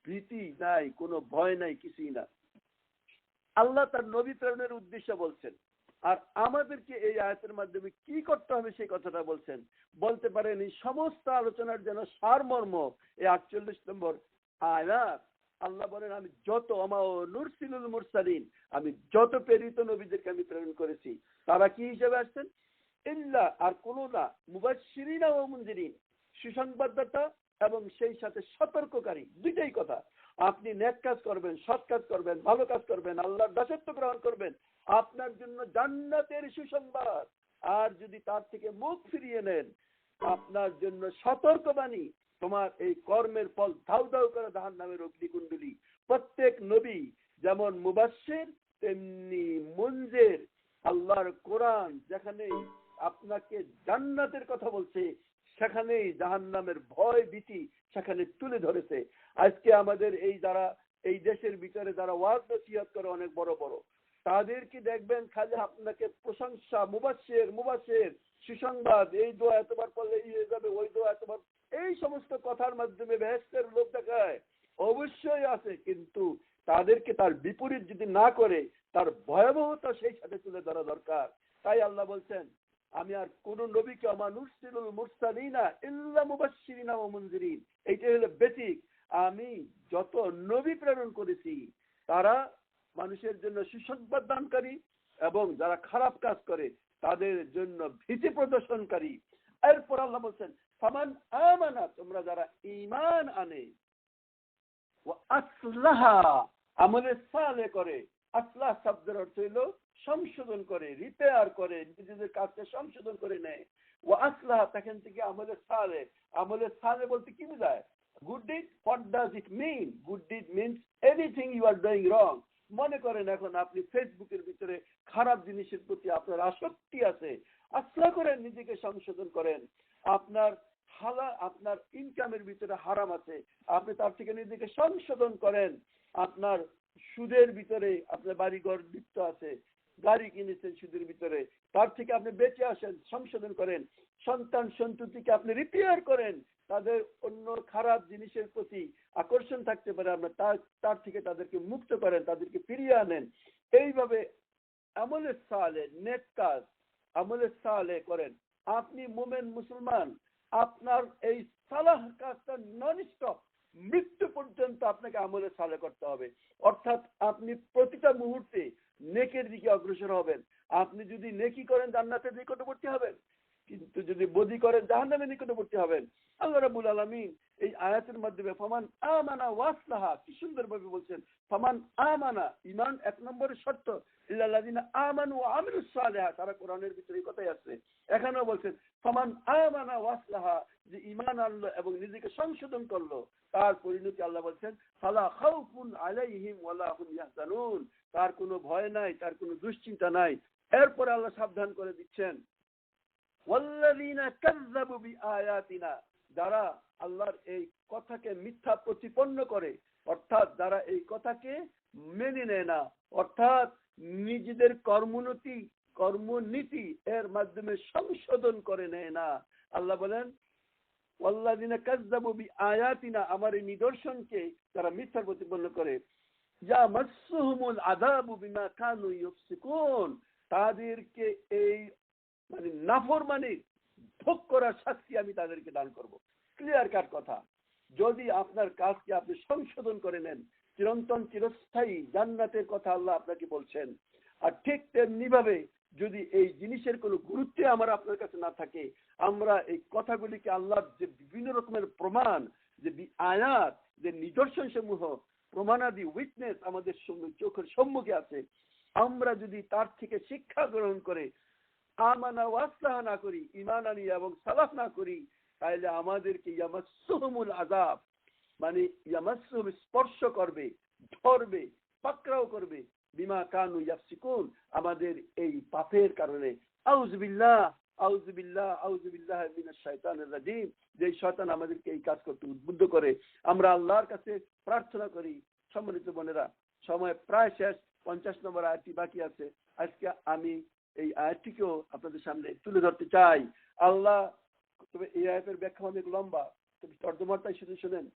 ভীতি নাই, কোনো ভয় নাই, কিছুই না। আল্লাহ তার নবী প্রেরণের উদ্দেশ্য বলছেন, আর আমাদেরকে এই আয়াতের মাধ্যমে কি করতে হবে সেই কথাটা বলছেন। বলতে পারেন এই সমস্ত আলোচনার যেন সারমর্ম এই 48 নম্বর আয়াত। আল্লাহ বলেন আমি যত নুরসিলুল মুরসালিন, আমি যত প্রেরিত নবীদেরকে আমি প্রেরণ করেছি, তারা কি হিসেবে আসছেন? ইল্লা, আর কোনো না, মুবাশশিরিনা ওয়া মুনজিরিন, সুসংবাদদাতা এবং সেই সাথে সতর্ককারী। দুইটাই কথা। আপনি নেক কাজ করবেন, সৎ কাজ করবেন, ভালো কাজ করবেন, আল্লাহর দাসত্ব গ্রহণ করবেন, আপনার জন্য জান্নাতের সুসংবাদ। আর যদি তার থেকে মুখ ফিরিয়ে নেন, আপনার জন্য সতর্কবাণী, তোমার এই কর্মের ফল ধাউ ধাউ করে জাহান্নামের অগ্নিকুণ্ডলী। প্রত্যেক নবী যেমন মুবাশশির তেমনি মুনজির। আল্লাহর কোরআন যেখানে আপনাকে জান্নাতের কথা বলছে, সেখানেই জাহান্নামের ভয় ভীতি সেখানে তুলে ধরেছে। আজকে আমাদের এই যারা এই দেশের ভিতরে যারা ওয়াজ নসিহত করে অনেক বড় বড়, তাদেরকে দেখবেন খালি আপনাকে প্রশংসা, মুবাশশির মুবাশশির, সুসংবাদ, এই দোয়া এতবার পড়লে এই হয়ে যাবে, ওই দোয়া এতবার, এই সমস্ত কথার মাধ্যমে বেহেশতের লোভ দেখায়। অবশ্যই আছে, কিন্তু তাদেরকে তার বিপরীত যদি না করে, তার ভয়াবহতা সেই সাথে তুলে ধরা দরকার। তাই আল্লাহ বলছেন আমি আর কোন নবীকে নুরসিলুল মুরসালিনা ইল্লা মুবাশশিরিনা ওয়া মুনজিরিন, এইটাই হলো বেসিক। আমি যত নবী প্রেরণ করেছি, তারা মানুষের জন্য সুসংবাদ দানকারী এবং যারা খারাপ কাজ করে তাদের জন্য ভীতি প্রদর্শনকারী। এরপর আল্লাহ বলছেন ফামান আমানা, তোমরা যারা ঈমান আনে, ও আসলাহা, আমলে সালে করে। আসলাহ শব্দের অর্থ হলো সংশোধন করে, রিপেয়ার করে, নিজেদের কাজকে সংশোধন করে নেয়। ও আসলাহা, সেখান থেকে আমলে সালে। আমলে সালে বলতে কি বোঝায়? Good deed. What does it mean? Good deed means anything you are doing wrong. মনে করেন এখন আপনি ফেসবুকের ভিতরে খারাপ জিনিসের প্রতি আপনার আসক্তি আছে, আসলাহ করেন, নিজেকে সংশোধন করেন। আপনার আপনার ইনকামের ভিতরে হারাম আছে, আপনি তার থেকে নিজেকে সংশোধন করেন। আপনার সুদের ভিতরে আপনার বাড়িঘর লিপ্ত আছে, গাড়ি কিনেছেন সুদের ভিতরে, তার থেকে আপনি বেঁচে আসেন, সংশোধন করেন। সন্তান সন্ততিকে আপনি রিপেয়ার করেন, তাদের অন্য খারাপ জিনিসের প্রতি আকর্ষণ থাকতে পারে, আপনার তার থেকে তাদেরকে মুক্ত করেন, তাদেরকে ফিরিয়ে আনেন। এইভাবে আমলে সালে, নেক কাজ, আমলে সালে করেন। আপনি মুমিন মুসলমান, আপনার এই সালাহ কাজটা নন স্টপ, মৃত্যু পর্যন্ত আপনাকে আমলে সালে করতে হবে। অর্থাৎ আপনি প্রতিটা মুহূর্তে নেকের দিকে অগ্রসর হবেন। আপনি যদি নেকি করেন জান্নাতের নিকটবর্তী হবেন, কিন্তু যদি বদি করেন জাহান্নামের নিকটবর্তী হবেন। আল্লাহ রাব্বুল আলামিন এই আয়াতের মাধ্যমে ফামান আমানা ওয়াসলাহা কি সুন্দরভাবে বলছেন। ফামান আমানা, ঈমান এক নম্বরের শর্ত, ইল্লাল্লাযিনা আমানু ওয়া আমিলুস সালিহাত, তারা কোরআনের ভিতরে এই কথাই আছে। এখানেও বলছেন ফামান আমানা ওয়াসলাহা, যে ঈমান আনলো এবং নিজেকে সংশোধন করলো, তার পরিণতি আল্লাহ বলছেন ফালা খাউফুন আলাইহিম ওয়ালা হুম ইয়াহজানুন, তার কোনো ভয় নাই, তার কোনো দুশ্চিন্তা নাই। এরপর আল্লাহ সাবধান করে দিচ্ছেন ওয়াল্লাযিনা কাযযাবু বিআয়াতিনা, যারা আল্লাহর এই কথাকে মিথ্যা প্রতিপন্ন করে, অর্থাৎ যারা এই কথাকে মেনে নেয় না, অর্থাৎ নিজেদের কর্মনীতি এর মাধ্যমে সংশোধন করে নেয় না। আল্লাহ বলেন ওয়াল্লাযিনা কাযযাবু বিআয়াতিনা, আমার এই নিদর্শনকে যারা মিথ্যা প্রতিপন্ন করে, ইয়ামাসসুহুমুল আযাবু বিমা কানু ইউফসিকুন, তাদেরকে এই মানে নাফরমানি ভোগ করার শাস্তি আমি তাদেরকে দান করব। ক্লিয়ার কাট কথা। যদি আপনার কাজকে আপনি সংশোধন করে নেন, চিরন্তন চিরস্থায়ী জান্নাতের কথা আল্লাহ আপনাকে বলছেন। আর ঠিক তেমনি ভাবে যদি এই জিনিসের কোনো গুরুত্ব আমার আপনার কাছে না থাকে, আমরা এই কথাগুলিকে আল্লাহর যে বিভিন্ন রকমের প্রমাণ, যে আয়াত, যে নিদর্শন সমূহ, প্রমাণাদি উইটনেস আমাদের চোখের সম্মুখে আছে, আমরা যদি তার থেকে শিক্ষা গ্রহণ করে আমানা ওয়াসলাহ না করি, ঈমান আনি এবং সালাফ না করি, তাহলে আমাদেরকে ইয়ামাসসুহুমুল আযাব, মানে ইয়ামাসসুহুম স্পর্শ করবে, ধরবে, পাকড়াও করবে, বিমা কানু ইয়াফসিকুন, আমাদের এই পাপের কারণে। আউযুবিল্লাহ, আউযুবিল্লাহ, আউযুবিল্লাহ মিনাশ শাইতানির রাজিম। যে শয়তান আমাদেরকে এই কাজ করতে উদ্বুদ্ধ করে, আমরা আল্লাহর কাছে প্রার্থনা করি। সম্মানিত বোনেরা, সময় প্রায় শেষ, 50 নম্বর আয়াতটি বাকি আছে। আজকে আমি এই আয়াতটিকেও আপনাদের সামনে তুলে ধরতে চাই। আল্লাহ, তবে এই আয়াতের ব্যাখ্যা অনেক লম্বা, তবে তর্জমাটাই শুধু শুনেন।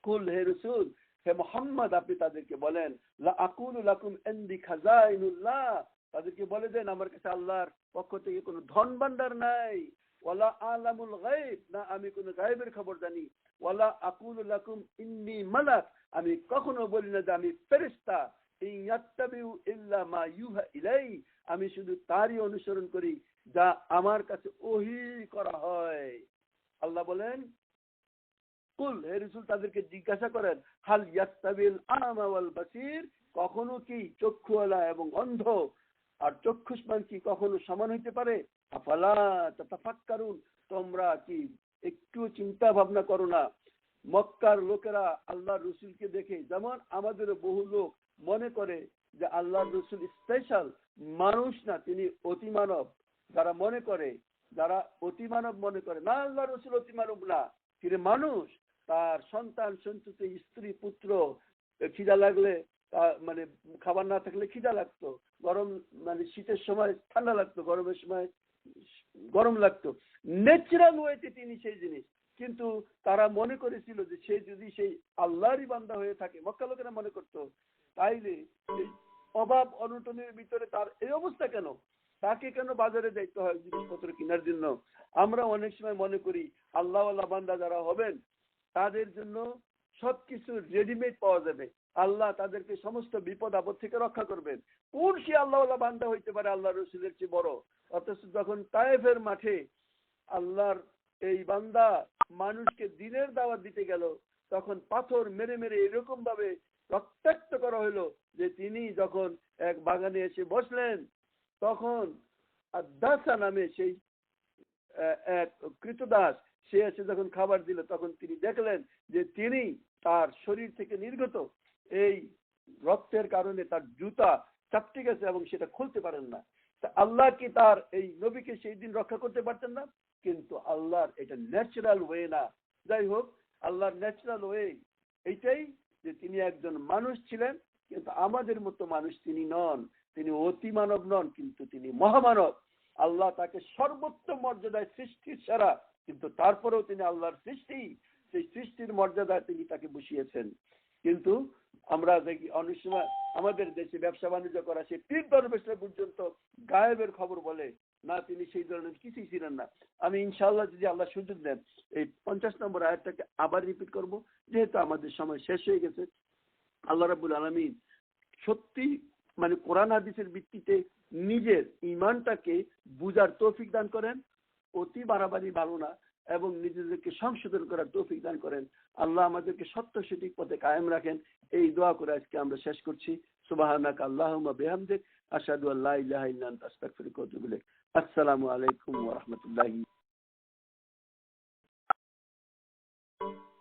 কুল, হে রাসূল, হে মুহাম্মদ, আপনি তাদেরকে বলেন, লা আকুলু লাকুম ইনদি খাজাইনুল্লাহ, তাদেরকে বলে দেন আমার কাছে আল্লাহর পক্ষ থেকে কোনো ধন ভান্ডার নাই, ওয়ালা আলামুল গায়ব, না আমি কোনো গায়বের খবর জানি, ওয়ালা আকুলু লাকুম ইন্নী মালাক, আমি কখনো বলি না যে আমি ফেরেশতা, ইন ইয়াত্তাবিউ ইল্লা মা ইউহা ইলাই, আমি শুধু তারই অনুসরণ করি যা আমার কাছে ওহী করা হয়। আল্লাহ বলেন, কুল, হে রাসূল, তাদেরকে জিজ্ঞাসা করেন, হাল ইয়াস্তাবিল আ'মা ওয়াল বাসীর, কখনো কি চক্ষুওয়ালা এবং অন্ধ আর চক্ষুষ্মান কি কখনো সমান হইতে পারে? আফালা তাতাফাক্কারুন, তোমরা কি একটু চিন্তা ভাবনা করো না? মক্কার লোকেরা আল্লাহর রসুলকে দেখে, যেমন আমাদের বহু লোক মনে করে যে আল্লাহর রসুল স্পেশাল মানুষ না, তিনি অতিমানব। যারা মনে করে, যারা অতিমানব মনে করে না, আল্লাহর রসুল অতিমানব না, তিনি মানুষ। তার সন্তান সন্ততি, স্ত্রী পুত্র, খিদা লাগলে মানে খাবার না থাকলে খিদা লাগতো, গরম মানে শীতের সময় ঠান্ডা লাগতো, গরমের সময় গরম লাগতো, ন্যাচারাল ওয়েতে তিনি সেই জিনিস। কিন্তু তারা মনে করেছিল যে সে যদি সেই আল্লাহরই বান্দা হয়ে থাকে, মক্কা লোকেরা মনে করতো, তাইলে এই অভাব অনটনের ভিতরে তার এই অবস্থা কেন, তাকে কেন বাজারে যাইতে হয় জিনিসপত্র কেনার জন্য? আমরা অনেক সময় মনে করি আল্লাহওয়ালা বান্দা যারা হবেন তাদের জন্য সবকিছু রেডিমেড পাওয়া যাবে, আল্লাহ তাদেরকে সমস্ত বিপদ আপদ থেকে রক্ষা করবেন। কোন সে আল্লাহওয়ালা বান্দা হইতে পারে আল্লাহ রসুলের চেয়ে বড়? অথচ যখন তায়েফের মাঠে আল্লাহর এই বান্দা মানুষকে দিনের দাওয়াত দিতে গেল, তখন পাথর মেরে মেরে এরকম ভাবে রক্তাক্ত করা হলো যে তিনি যখন এক বাগানে এসে বসলেন, তখন আদাসা নামে সেই এক কৃতদাস, সে এসে যখন খাবার দিল, তখন তিনি দেখলেন যে তিনি তার শরীর থেকে নির্গত এই রক্তের কারণে তার জুতা চাপটে গেছে এবং সেটা খুলতে পারেন না। আল্লাহ কি তার এই নবীকে সেই দিন রক্ষা করতে পারতেন না? কিন্তু আল্লাহর এটা ন্যাচারাল ওয়ে না। যাই হোক, আল্লাহর ন্যাচারাল ওয়ে এইটাই যে তিনি একজন মানুষ ছিলেন, কিন্তু আমাদের মতো মানুষ তিনি নন। তিনি অতি মানব নন, কিন্তু তিনি মহামানব। আল্লাহ তাকে সর্বোত্তম মর্যাদায় সৃষ্টির সেরা, কিন্তু তারপরেও তিনি আল্লাহর সৃষ্টি, সেই সৃষ্টির মর্যাদায় তিনি তাকে বসিয়েছেন। কিন্তু আমরা দেখি অনেক সময় আমাদের দেশে ব্যবসা বাণিজ্য করা সে পীর দরবেশরা পর্যন্ত গায়েবের খবর বলে না, তিনি সেই ধরনের কিছুই ছিলেন না। আমি ইনশাআল্লাহ যদি আল্লাহ সুযোগ দেন এই 50 নম্বর আয়াতটাকে আবার রিপিট করব, যেহেতু আমাদের সময় শেষ হয়ে গেছে। আল্লাহ রাব্বুল আলামিন সত্যি মানে কোরআন হাদিসের ভিত্তিতে নিজের ঈমানটাকে বুঝার তৌফিক দান করেন, অতি বাড়াবাড়ি ভালো না, এবং নিজেদেরকে সংশোধন করার তৌফিক দান করেন। আল্লাহ আমাদেরকে সত্য সঠিক পথে কায়েম রাখেন, এই দোয়া করে আজকে আমরা শেষ করছি। সুবহানাকা আল্লাহুম্মা বিহামদিক, আশহাদু আল্লা ইলাহা ইল্লা আনতা, আস্তাগফিরুকা ওয়া আতুবু ইলাইক। আসসালামু আলাইকুম ওয়া রাহমাতুল্লাহি